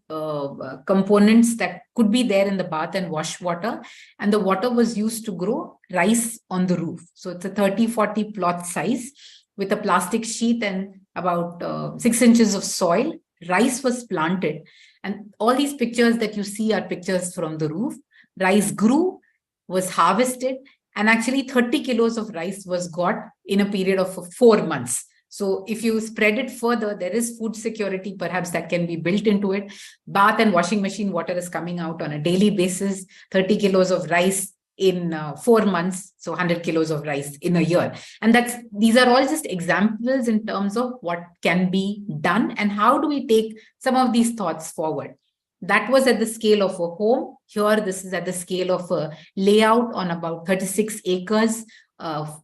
components that could be there in the bath and wash water. And the water was used to grow rice on the roof. So it's a 30-40 plot size. with a plastic sheath and about 6 inches of soil. Rice was planted. And all these pictures that you see are pictures from the roof. Rice grew, was harvested, and actually 30 kilos of rice was got in a period of 4 months. So if you spread it further, there is food security perhaps that can be built into it. Bath and washing machine water is coming out on a daily basis, 30 kilos of rice in 4 months, so 100 kilos of rice in a year. And these are all just examples in terms of what can be done and how do we take some of these thoughts forward. That was at the scale of a home. Here, this is at the scale of a layout on about 36 acres,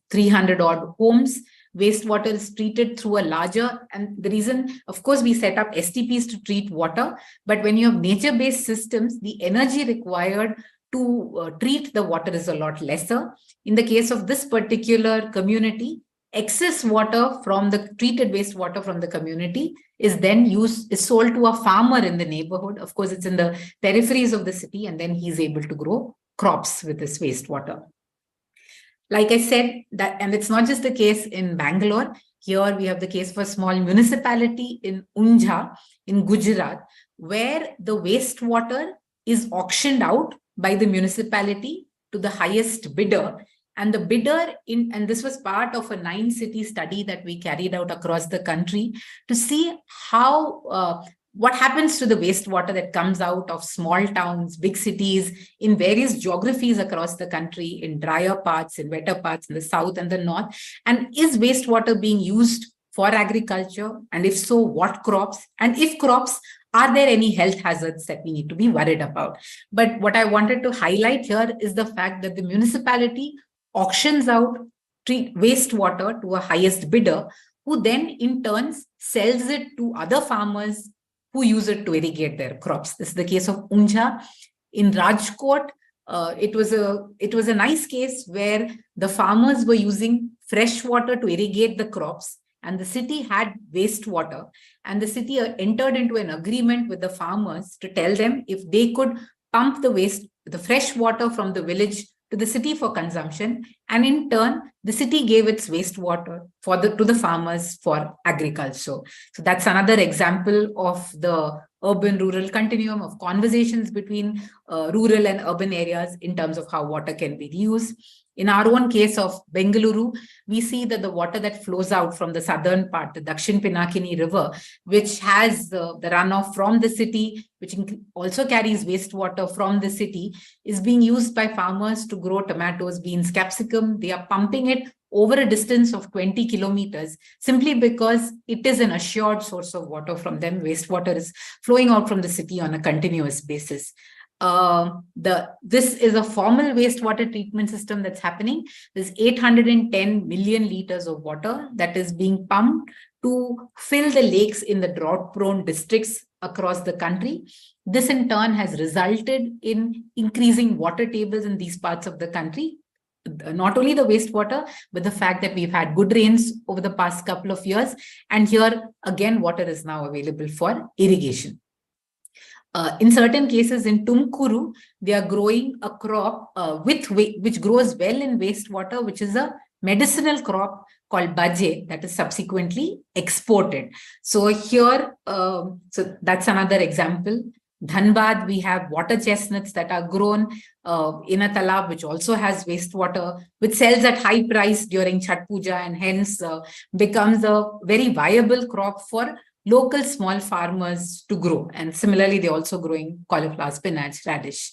300 odd homes. Wastewater is treated through a larger, and the reason, of course, we set up STPs to treat water, but when you have nature-based systems, the energy required to treat the water is a lot lesser. In the case of this particular community, excess water from the treated wastewater from the community is then is sold to a farmer in the neighborhood. Of course, it's in the peripheries of the city, and then he's able to grow crops with this wastewater. Like I said, and it's not just the case in Bangalore. Here we have the case for a small municipality in Unjha in Gujarat, where the wastewater is auctioned out by the municipality to the highest bidder. And the bidder and this was part of a 9-city study that we carried out across the country to see how what happens to the wastewater that comes out of small towns, big cities, in various geographies across the country, in drier parts, in wetter parts, in the south and the north. And is wastewater being used for agriculture? And if so, what crops? And if crops, are there any health hazards that we need to be worried about? But what I wanted to highlight here is the fact that the municipality auctions out wastewater to a highest bidder, who then in turn sells it to other farmers who use it to irrigate their crops. This is the case of Unjha. In Rajkot, it was a nice case where the farmers were using fresh water to irrigate the crops, and the city had wastewater, and the city entered into an agreement with the farmers to tell them if they could pump the fresh water from the village to the city for consumption, and in turn, the city gave its wastewater to the farmers for agriculture. So that's another example of the urban-rural continuum of conversations between rural and urban areas in terms of how water can be reused. In our own case of Bengaluru, we see that the water that flows out from the southern part, the Dakshin Pinakini River, which has the runoff from the city, which also carries wastewater from the city, is being used by farmers to grow tomatoes, beans, capsicum. They are pumping it over a distance of 20 kilometers simply because it is an assured source of water from them. Wastewater is flowing out from the city on a continuous basis. This is a formal wastewater treatment system that's happening. There's 810 million liters of water that is being pumped to fill the lakes in the drought-prone districts across the country. This in turn has resulted in increasing water tables in these parts of the country. Not only the wastewater, but the fact that we've had good rains over the past couple of years. And here, again, water is now available for irrigation. In certain cases in Tumkuru, they are growing a crop which grows well in wastewater, which is a medicinal crop called baje that is subsequently exported. So here, so that's another example. Dhanbad, we have water chestnuts that are grown in a talab, which also has wastewater, which sells at high price during Chhat Puja and hence becomes a very viable crop for local small farmers to grow. And similarly, they're also growing cauliflower, spinach, radish.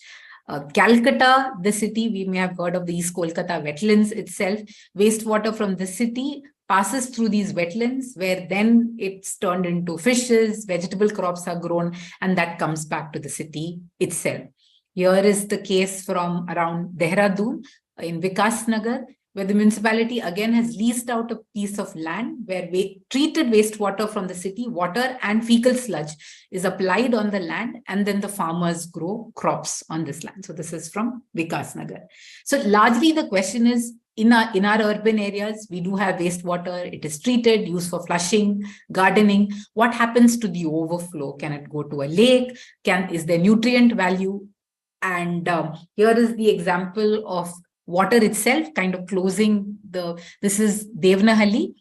Calcutta, the city, we may have heard of the East Kolkata wetlands itself. Wastewater from the city passes through these wetlands where then it's turned into fishes, vegetable crops are grown, and that comes back to the city itself. Here is the case from around Dehradun in Vikas Nagar, where the municipality again has leased out a piece of land where treated wastewater from the city, water and fecal sludge is applied on the land, and then the farmers grow crops on this land. So this is from Vikas Nagar. So largely the question is, in our urban areas, we do have wastewater. It is treated, used for flushing, gardening. What happens to the overflow? Can it go to a lake? Is there nutrient value? And here is the example of water itself kind of closing this is Devnahalli,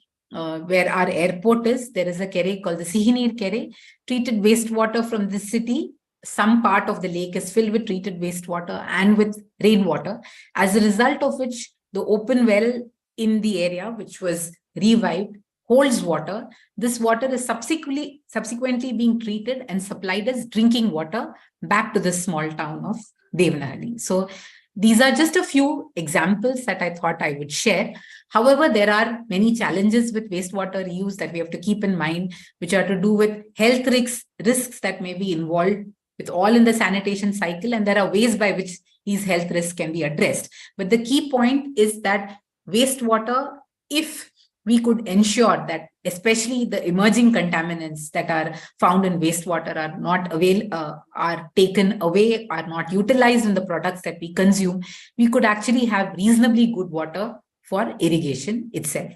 where our airport is, there is a kere called the Sihinir Kere, treated wastewater from the city. Some part of the lake is filled with treated wastewater and with rainwater, as a result of which the open well in the area, which was revived, holds water. This water is subsequently being treated and supplied as drinking water back to the small town of Devanahalli. So these are just a few examples that I thought I would share. However, there are many challenges with wastewater reuse that we have to keep in mind, which are to do with health risks that may be involved with all in the sanitation cycle. And there are ways by which these health risks can be addressed. But the key point is that wastewater, if we could ensure that especially the emerging contaminants that are found in wastewater are not are taken away, are not utilized in the products that we consume, we could actually have reasonably good water for irrigation itself.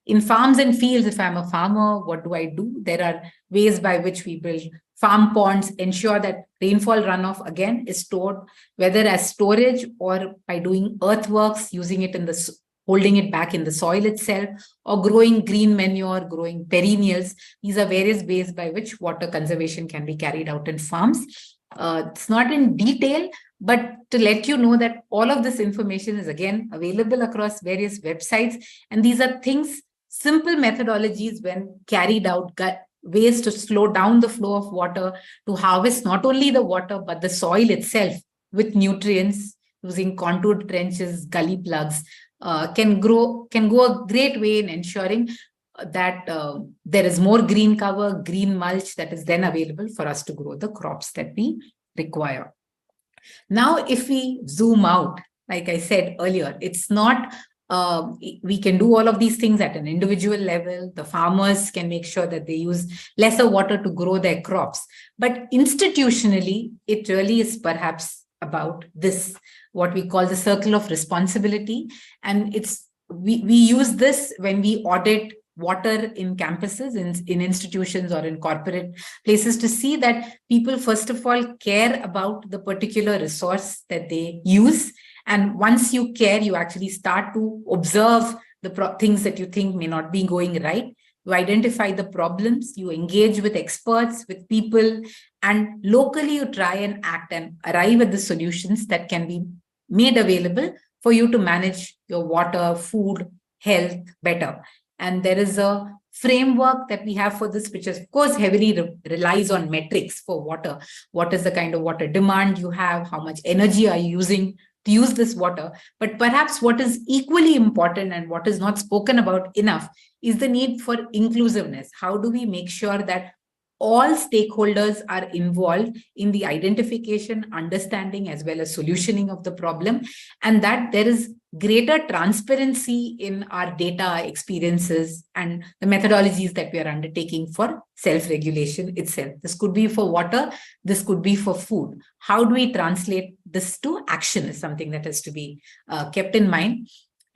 In farms and fields, if I'm a farmer, what do? There are ways by which we build farm ponds, ensure that rainfall runoff again is stored, whether as storage or by doing earthworks, using it in the holding it back in the soil itself, or growing green manure, growing perennials. These are various ways by which water conservation can be carried out in farms. It's not in detail, but to let you know that all of this information is again available across various websites. And these are things, simple methodologies when carried out, ways to slow down the flow of water, to harvest not only the water, but the soil itself with nutrients, using contoured trenches, gully plugs, can go a great way in ensuring that there is more green cover, green mulch that is then available for us to grow the crops that we require. Now, if we zoom out, like I said earlier, it's not, we can do all of these things at an individual level. The farmers can make sure that they use lesser water to grow their crops. But institutionally, it really is perhaps about this, what we call the circle of responsibility. And we use this when we audit water in campuses, in institutions or in corporate places, to see that people, first of all, care about the particular resource that they use. And once you care, you actually start to observe the things that you think may not be going right. You identify the problems, you engage with experts, with people, and locally you try and act and arrive at the solutions that can be made available for you to manage your water, food, health better. And there is a framework that we have for this, which of course heavily relies on metrics for water. What is the kind of water demand you have? How much energy are you using to use this water? But perhaps what is equally important and what is not spoken about enough is the need for inclusiveness. How do we make sure that all stakeholders are involved in the identification, understanding, as well as solutioning of the problem, and that there is greater transparency in our data, experiences, and the methodologies that we are undertaking for self-regulation itself. This could be for water, this could be for food. How do we translate this to action is something that has to be kept in mind.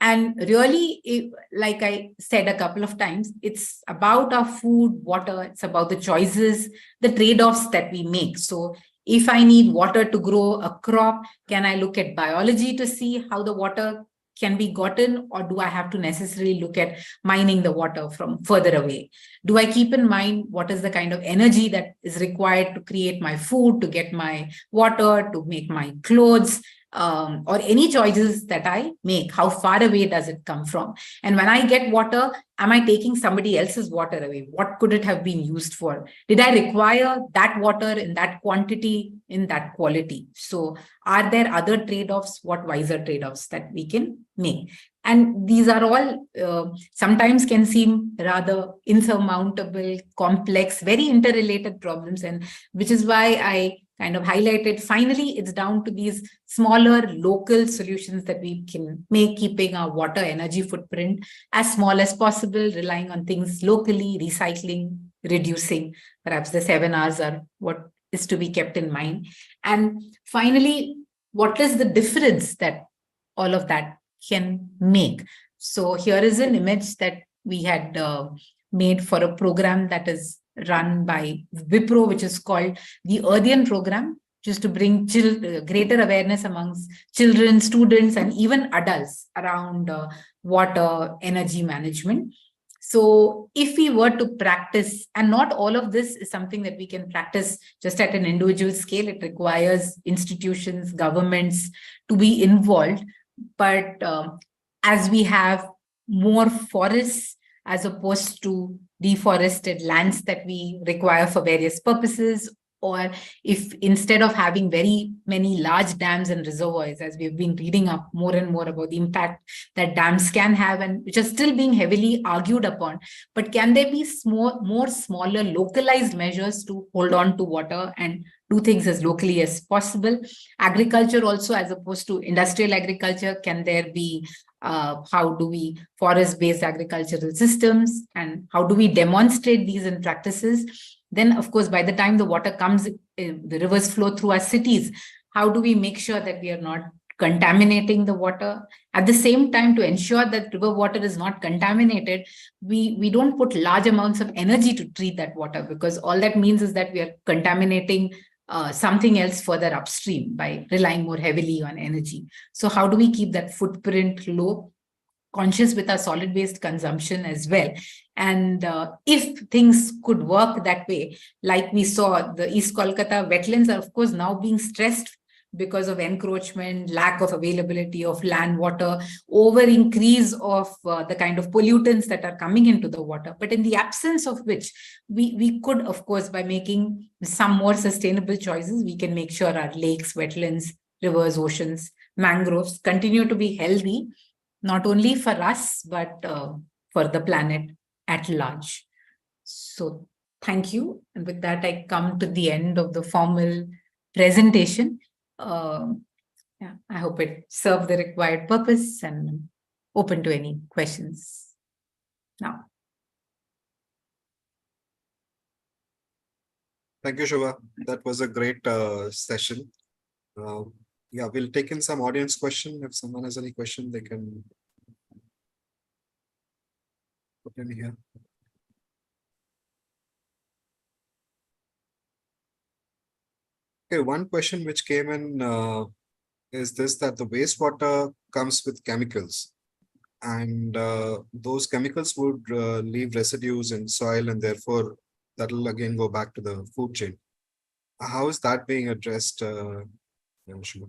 And really, like I said a couple of times, it's about our food, water, it's about the choices, the trade-offs that we make. So if I need water to grow a crop, can I look at biology to see how the water can be gotten, or do I have to necessarily look at mining the water from further away? Do I keep in mind what is the kind of energy that is required to create my food, to get my water, to make my clothes? Or any choices that I make, how far away does it come from? And when I get water, am I taking somebody else's water away? What could it have been used for? Did I require that water in that quantity, in that quality? So are there other trade-offs? What wiser trade-offs that we can make? And these are all sometimes can seem rather insurmountable, complex, very interrelated problems, and which is why I kind of highlighted, finally, it's down to these smaller local solutions that we can make, keeping our water energy footprint as small as possible, relying on things locally, recycling, reducing. Perhaps the 7 R's are what is to be kept in mind. And finally, what is the difference that all of that can make? So here is an image that we had made for a program that is run by Wipro, which is called the Earthian program, just to bring greater awareness amongst children, students, and even adults around water, energy management. So if we were to practice, and not all of this is something that we can practice just at an individual scale, it requires institutions, governments to be involved. But as we have more forests as opposed to deforested lands that we require for various purposes, or if instead of having very many large dams and reservoirs, as we've been reading up more and more about the impact that dams can have, and which are still being heavily argued upon, but can there be more smaller localized measures to hold on to water and do things as locally as possible? Agriculture also, as opposed to industrial agriculture, can there be how do we forest-based agricultural systems, and how do we demonstrate these in practices? Then, of course, by the time the water comes, the rivers flow through our cities, how do we make sure that we are not contaminating the water? At the same time, to ensure that river water is not contaminated, we don't put large amounts of energy to treat that water, because all that means is that we are contaminating something else further upstream by relying more heavily on energy. So how do we keep that footprint low, conscious with our solid waste consumption as well? And if things could work that way, like we saw, the East Kolkata wetlands are, of course, now being stressed because of encroachment, lack of availability of land water, over increase of the kind of pollutants that are coming into the water. But in the absence of which, we could, of course, by making some more sustainable choices, we can make sure our lakes, wetlands, rivers, oceans, mangroves continue to be healthy, not only for us, but for the planet at large. So thank you. And with that, I come to the end of the formal presentation. Yeah, I hope it served the required purpose, and open to any questions now. Thank you, Shubha. That was a great session. Yeah, we'll take in some audience question. If someone has any question, they can put in here. Okay, one question which came in is this, that the wastewater comes with chemicals, and those chemicals would leave residues in soil, and therefore that will again go back to the food chain. How is that being addressed, Shubha?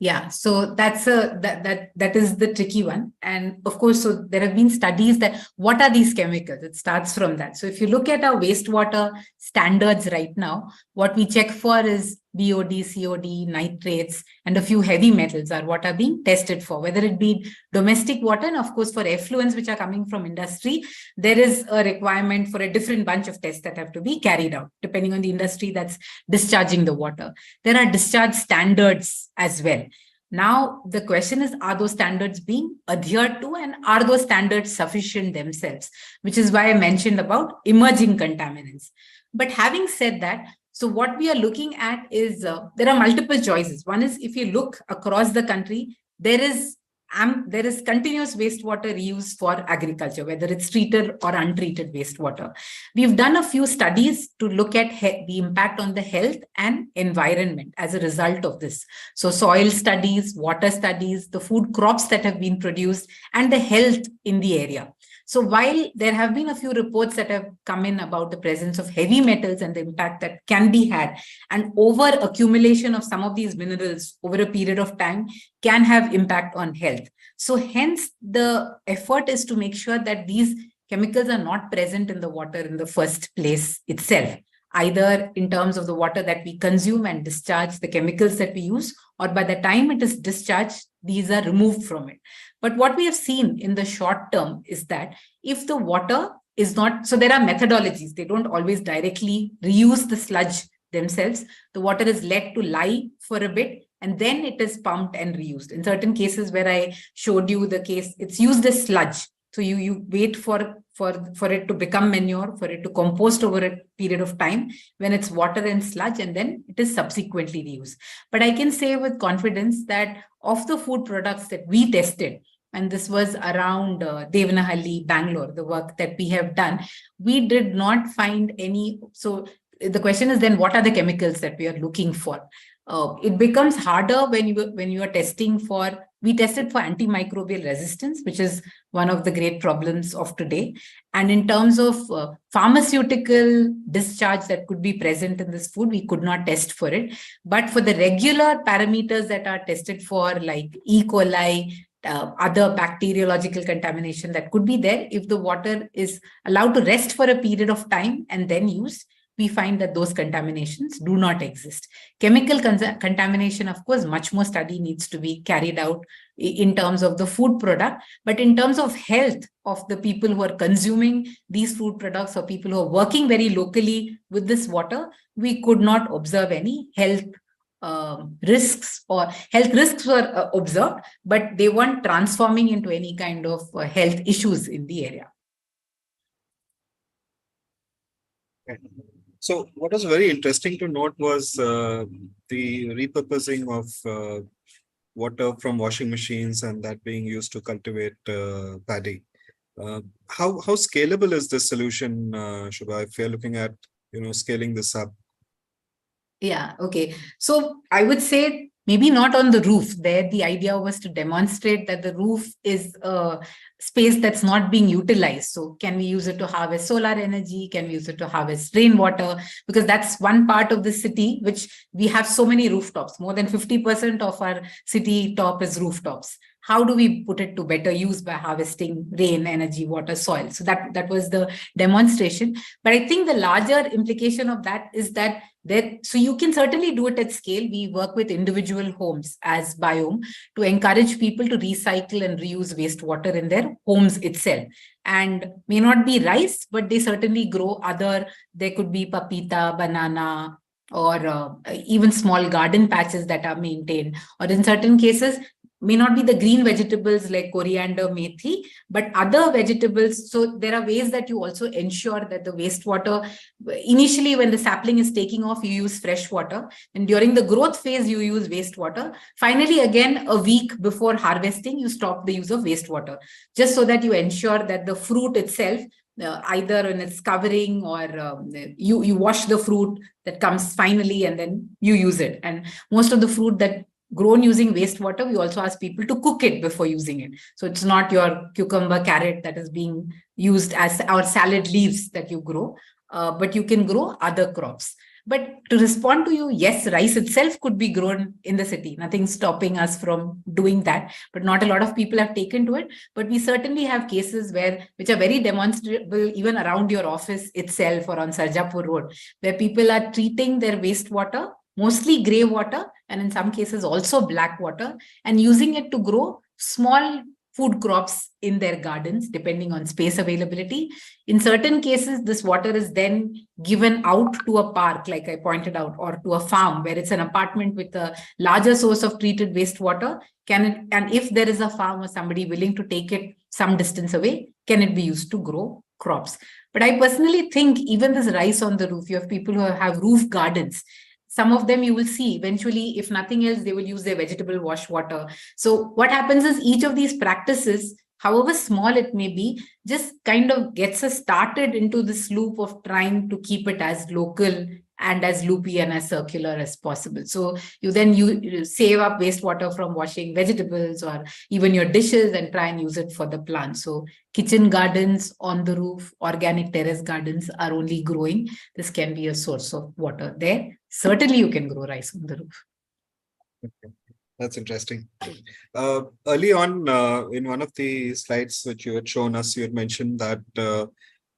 Yeah, so that's that is the tricky one. And of course, so there have been studies that what are these chemicals? It starts from that. So if you look at our wastewater standards right now, what we check for is BOD, COD, nitrates, and a few heavy metals are what are being tested for, whether it be domestic water, and of course for effluents which are coming from industry, there is a requirement for a different bunch of tests that have to be carried out depending on the industry that's discharging the water. There are discharge standards as well. Now, the question is, are those standards being adhered to, and are those standards sufficient themselves? Which is why I mentioned about emerging contaminants. But having said that, so what we are looking at is there are multiple choices. One is, if you look across the country, there is continuous wastewater reuse for agriculture, whether it's treated or untreated wastewater. We've done a few studies to look at the impact on the health and environment as a result of this. So soil studies, water studies, the food crops that have been produced, and the health in the area. So while there have been a few reports that have come in about the presence of heavy metals and the impact that can be had, and over accumulation of some of these minerals over a period of time can have impact on health. So hence the effort is to make sure that these chemicals are not present in the water in the first place itself, either in terms of the water that we consume and discharge, the chemicals that we use, or by the time it is discharged, these are removed from it. But what we have seen in the short term is that if the water is not, so there are methodologies, they don't always directly reuse the sludge themselves. The water is let to lie for a bit, and then it is pumped and reused. In certain cases where I showed you the case, it's used as sludge. So you wait for it to become manure, for it to compost over a period of time when it's water and sludge, and then it is subsequently reused. But I can say with confidence that of the food products that we tested, and this was around Devanahalli, Bangalore, the work that we have done, we did not find any. So the question is then, what are the chemicals that we are looking for? It becomes harder when you are testing for. We tested for antimicrobial resistance, which is one of the great problems of today. And in terms of pharmaceutical discharge that could be present in this food, we could not test for it. But for the regular parameters that are tested for, like E. coli, other bacteriological contamination that could be there, if the water is allowed to rest for a period of time and then used, we find that those contaminations do not exist. Chemical contamination, of course, much more study needs to be carried out in terms of the food product. But in terms of health of the people who are consuming these food products or people who are working very locally with this water, we could not observe any health risks, or health risks were observed, but they weren't transforming into any kind of health issues in the area. So what was very interesting to note was the repurposing of water from washing machines and that being used to cultivate paddy. How scalable is this solution, Shubha, if you're looking at scaling this up? Yeah, okay. So I would say maybe not on the roof. There, the idea was to demonstrate that the roof is a space that's not being utilized. So can we use it to harvest solar energy? Can we use it to harvest rainwater? Because that's one part of the city which we have so many rooftops. More than 50% of our city top is rooftops. How do we put it to better use by harvesting rain, energy, water, soil? So that was the demonstration. But I think the larger implication of that is that so you can certainly do it at scale. We work with individual homes as Biome to encourage people to recycle and reuse wastewater in their homes itself. And may not be rice, but they certainly grow there could be papita, banana, or even small garden patches that are maintained. Or in certain cases, may not be the green vegetables like coriander, methi, but other vegetables. So there are ways that you also ensure that the wastewater, initially when the sapling is taking off, you use fresh water. And during the growth phase, you use wastewater. Finally, again, a week before harvesting, you stop the use of wastewater, just so that you ensure that the fruit itself, either in its covering or you wash the fruit that comes finally and then you use it. And most of the fruit that grown using wastewater, we also ask people to cook it before using it. So it's not your cucumber, carrot that is being used as our salad leaves that you grow, but you can grow other crops. But to respond to you, yes, rice itself could be grown in the city. Nothing stopping us from doing that, but not a lot of people have taken to it. But we certainly have cases which are very demonstrable, even around your office itself or on Sarjapur Road, where people are treating their wastewater, mostly gray water, and in some cases also black water, and using it to grow small food crops in their gardens, depending on space availability. In certain cases, this water is then given out to a park, like I pointed out, or to a farm where it's an apartment with a larger source of treated wastewater. And if there is a farm or somebody willing to take it some distance away, can it be used to grow crops? But I personally think even this rice on the roof, you have people who have roof gardens. Some of them you will see eventually, if nothing else, they will use their vegetable wash water. So what happens is each of these practices, however small it may be, just kind of gets us started into this loop of trying to keep it as local and as loopy and as circular as possible. So you save up wastewater from washing vegetables or even your dishes and try and use it for the plants. So kitchen gardens on the roof, organic terrace gardens are only growing. This can be a source of water there. Certainly you can grow rice on the roof. Okay. That's interesting. Early on in one of the slides which you had shown us, you had mentioned that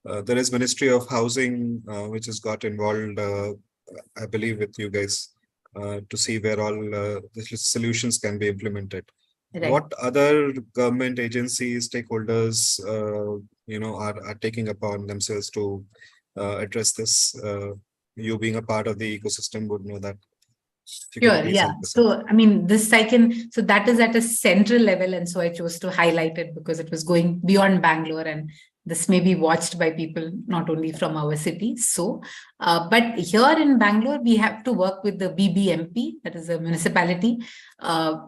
there is Ministry of Housing which has got involved, I believe, with you guys to see where all the solutions can be implemented. Right. What other government agencies, stakeholders, are taking upon themselves to address this? You being a part of the ecosystem would know that. Sure, yeah. So, I mean, so that is at a central level. And so I chose to highlight it because it was going beyond Bangalore, and this may be watched by people not only from our city. So, but here in Bangalore, we have to work with the BBMP, that is a municipality,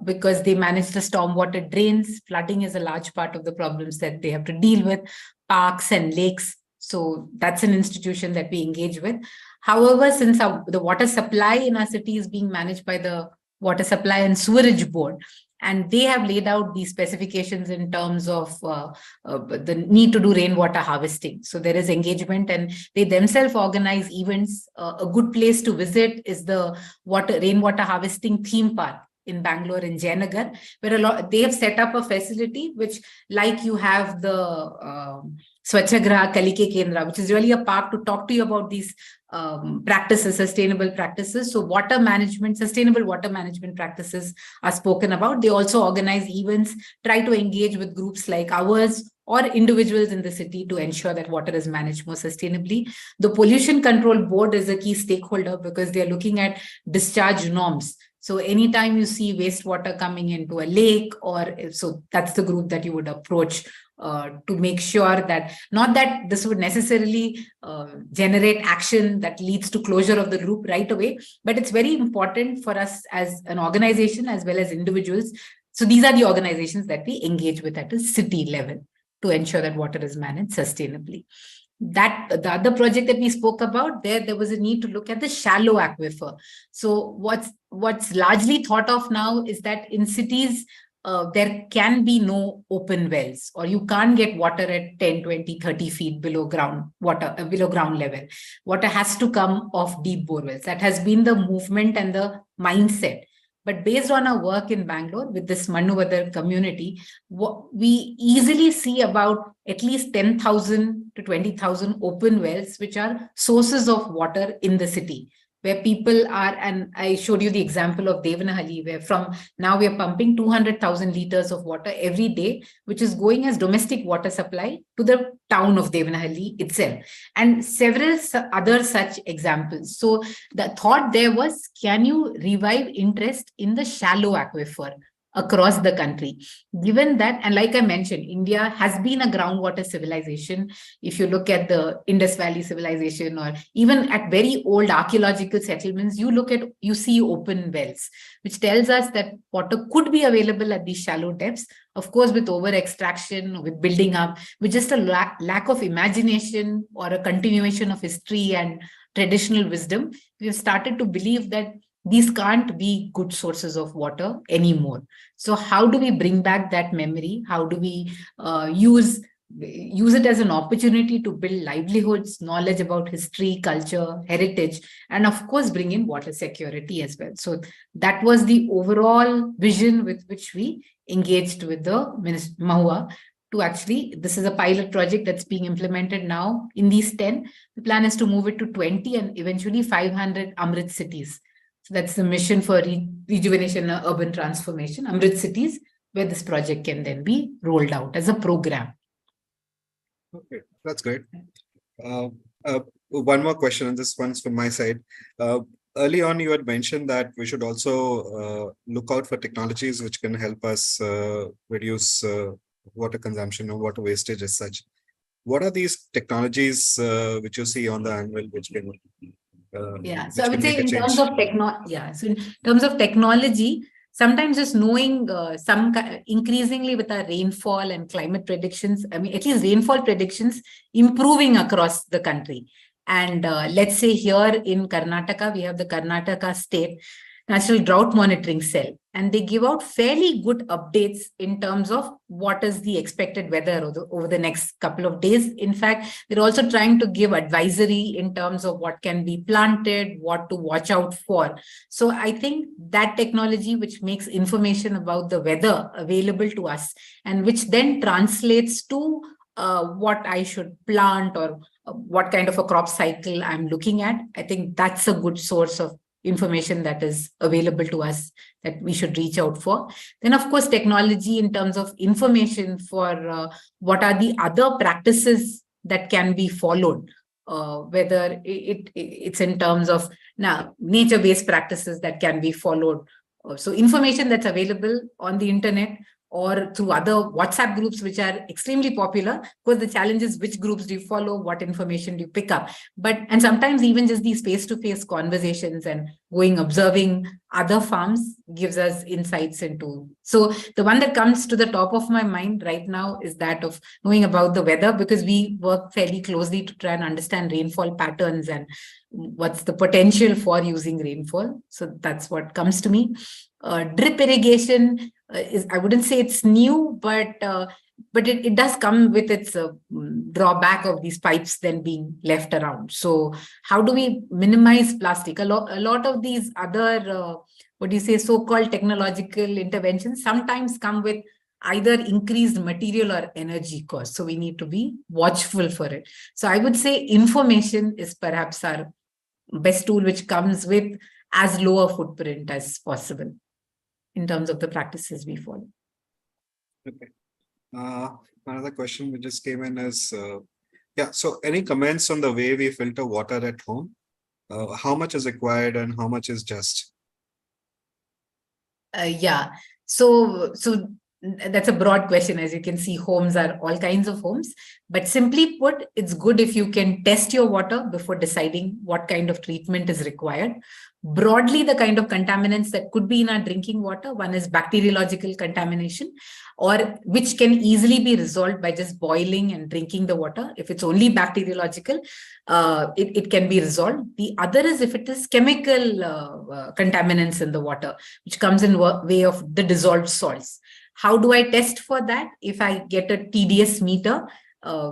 because they manage the stormwater drains. Flooding is a large part of the problems that they have to deal with, parks and lakes. So that's an institution that we engage with. However, since the water supply in our city is being managed by the Water Supply and Sewerage Board, and they have laid out these specifications in terms of the need to do rainwater harvesting. So there is engagement, and they themselves organize events. A good place to visit is the rainwater harvesting theme park in Bangalore, in Jayanagar, where they have set up a facility which, like you have the Swachhagraha Kalike Kendra, which is really a park to talk to you about these practices, sustainable practices. So water management, sustainable water management practices are spoken about. They also organize events, try to engage with groups like ours or individuals in the city to ensure that water is managed more sustainably. The Pollution Control Board is a key stakeholder because they're looking at discharge norms. So anytime you see wastewater coming into a lake, so that's the group that you would approach to make sure that, not that this would necessarily generate action that leads to closure of the loop right away, but it's very important for us as an organization as well as individuals. So these are the organizations that we engage with at a city level to ensure that water is managed sustainably. That the other project that we spoke about, there was a need to look at the shallow aquifer. So what's largely thought of now is that in cities, there can be no open wells, or you can't get water at 10, 20, 30 feet below ground level. Water has to come off deep bore wells. That has been the movement and the mindset. But based on our work in Bangalore with this Mannuvadar community, we easily see about at least 10,000 to 20,000 open wells, which are sources of water in the city, where people are, and I showed you the example of Devanahalli, where from now we are pumping 200,000 liters of water every day, which is going as domestic water supply to the town of Devanahalli itself, and several other such examples. So the thought there was, can you revive interest in the shallow aquifer across the country, given that, and like I mentioned, India has been a groundwater civilization. If you look at the Indus Valley civilization, or even at very old archaeological settlements, you see open wells, which tells us that water could be available at these shallow depths. Of course, with over extraction, with building up, with just a lack of imagination or a continuation of history and traditional wisdom, we have started to believe that these can't be good sources of water anymore. So how do we bring back that memory? How do we use it as an opportunity to build livelihoods, knowledge about history, culture, heritage, and of course, bring in water security as well. So that was the overall vision with which we engaged with the Mahua. This is a pilot project that's being implemented now in these 10. The plan is to move it to 20 and eventually 500 Amrit cities. So that's the mission for rejuvenation and urban transformation, Amrit cities, where this project can then be rolled out as a program. Okay, that's great. One more question, and this one's from my side. Early on, you had mentioned that we should also look out for technologies which can help us reduce water consumption or water wastage as such. What are these technologies which you see on the anvil which can so I would say in terms of so in terms of technology, sometimes just knowing increasingly with our rainfall and climate predictions, I mean, at least rainfall predictions improving across the country. And let's say here in Karnataka, we have the Karnataka State National Drought Monitoring Cell, and they give out fairly good updates in terms of what is the expected weather over the next couple of days. In fact, they're also trying to give advisory in terms of what can be planted, what to watch out for. So I think that technology, which makes information about the weather available to us, and which then translates to what I should plant or what kind of a crop cycle I'm looking at, I think that's a good source of information that is available to us that we should reach out for. Then, of course, technology in terms of information for what are the other practices that can be followed, whether it's in terms of nature-based practices that can be followed. So information that's available on the internet, or through other WhatsApp groups, which are extremely popular. Of course, the challenge is which groups do you follow, what information do you pick up. And sometimes even just these face-to-face conversations and going observing other farms gives us insights into. So the one that comes to the top of my mind right now is that of knowing about the weather, because we work fairly closely to try and understand rainfall patterns and what's the potential for using rainfall. So that's what comes to me. Drip irrigation is, I wouldn't say it's new, but it does come with its drawback of these pipes then being left around. So how do we minimize plastic? A lot of these other, so-called technological interventions sometimes come with either increased material or energy costs. So we need to be watchful for it. So I would say information is perhaps our best tool, which comes with as low a footprint as possible in terms of the practices we follow. Okay. Another question which just came in is, so any comments on the way we filter water at home? How much is required and how much is just? So that's a broad question. As you can see, homes are all kinds of homes. But simply put, it's good if you can test your water before deciding what kind of treatment is required. Broadly, the kind of contaminants that could be in our drinking water, one is bacteriological contamination, or which can easily be resolved by just boiling and drinking the water. If it's only bacteriological, it can be resolved. The other is if it is chemical contaminants in the water, which comes in way of the dissolved salts. How do I test for that? If I get a TDS meter,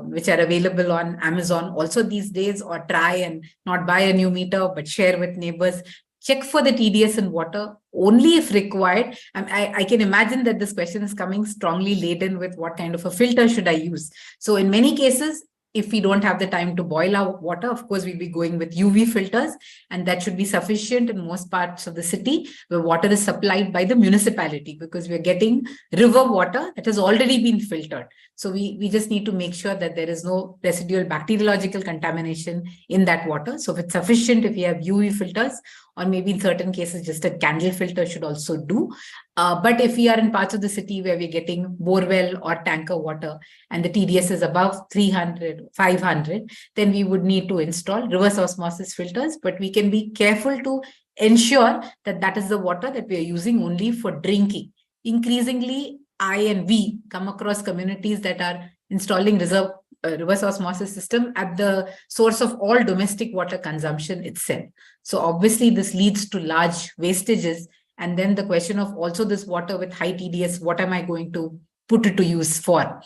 which are available on Amazon also these days, or try and not buy a new meter, but share with neighbors, check for the TDS in water only if required. I can imagine that this question is coming strongly laden with what kind of a filter should I use. So in many cases, if we don't have the time to boil our water, of course, we'll be going with UV filters, and that should be sufficient in most parts of the city where water is supplied by the municipality, because we're getting river water that has already been filtered. So we just need to make sure that there is no residual bacteriological contamination in that water. So if it's sufficient, if we have UV filters, or maybe in certain cases, just a candle filter should also do. But if we are in parts of the city where we're getting borewell or tanker water and the TDS is above 300, 500, then we would need to install reverse osmosis filters. But we can be careful to ensure that that is the water that we are using only for drinking. Increasingly, I and we come across communities that are installing reverse osmosis system at the source of all domestic water consumption itself. So obviously this leads to large wastages. And then the question of also this water with high TDS, what am I going to put it to use for?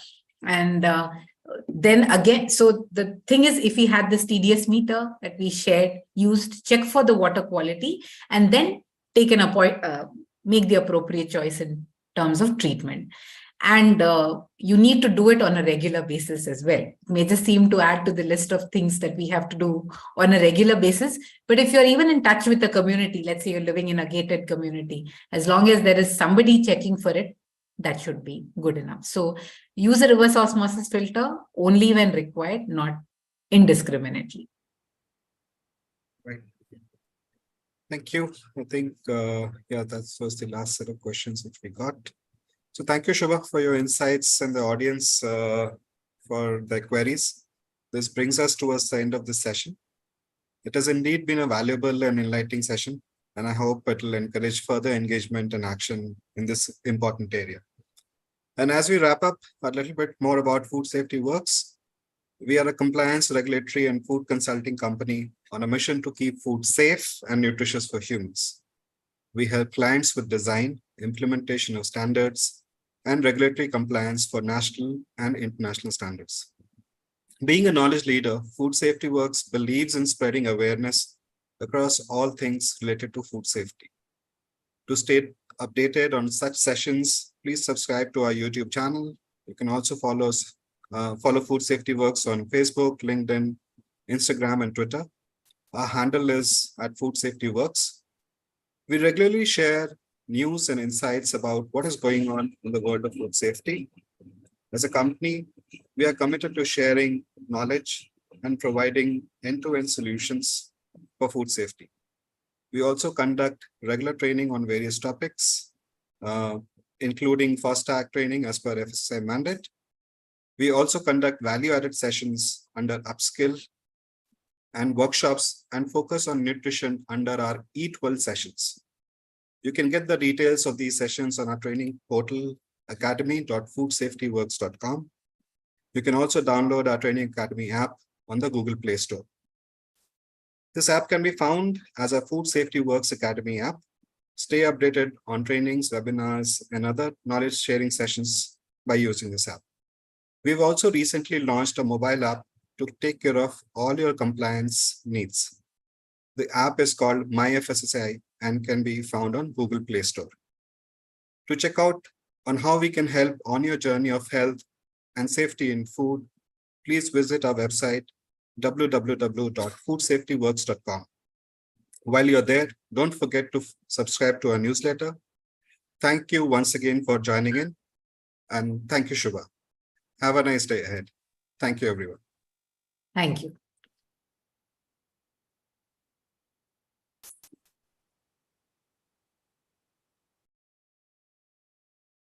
And then again, so the thing is, if we had this TDS meter that we shared, used, check for the water quality, and then take make the appropriate choice in terms of treatment. And you need to do it on a regular basis as well. It may just seem to add to the list of things that we have to do on a regular basis. But if you're even in touch with the community, let's say you're living in a gated community, as long as there is somebody checking for it, that should be good enough. So use a reverse osmosis filter only when required, not indiscriminately. Right. Thank you. I think, that was the last set of questions which we got. So thank you, Shubha, for your insights and the audience for their queries. This brings us towards the end of this session. It has indeed been a valuable and enlightening session, and I hope it will encourage further engagement and action in this important area. And as we wrap up a little bit more about FoodSafetyWorks, we are a compliance, regulatory, and food consulting company on a mission to keep food safe and nutritious for humans. We help clients with design, implementation of standards, and regulatory compliance for national and international standards. Being a knowledge leader, FoodSafetyWorks believes in spreading awareness across all things related to food safety. To stay updated on such sessions, please subscribe to our YouTube channel. You can also follow FoodSafetyWorks on Facebook, LinkedIn, Instagram, and Twitter. Our handle is @FoodSafetyWorks. We regularly share news and insights about what is going on in the world of food safety. As a company, we are committed to sharing knowledge and providing end-to-end solutions for food safety. We also conduct regular training on various topics, including FASTag training as per FSSAI mandate. We also conduct value-added sessions under upskill and workshops and focus on nutrition under our Eat Well sessions. You can get the details of these sessions on our training portal, academy.foodsafetyworks.com. You can also download our Training Academy app on the Google Play Store. This app can be found as a Food Safety Works Academy app. Stay updated on trainings, webinars, and other knowledge sharing sessions by using this app. We've also recently launched a mobile app to take care of all your compliance needs. The app is called MyFSSAI and can be found on Google Play Store. To check out on how we can help on your journey of health and safety in food, please visit our website, www.foodsafetyworks.com. While you're there, don't forget to subscribe to our newsletter. Thank you once again for joining in, and thank you, Shubha. Have a nice day ahead. Thank you, everyone. Thank you.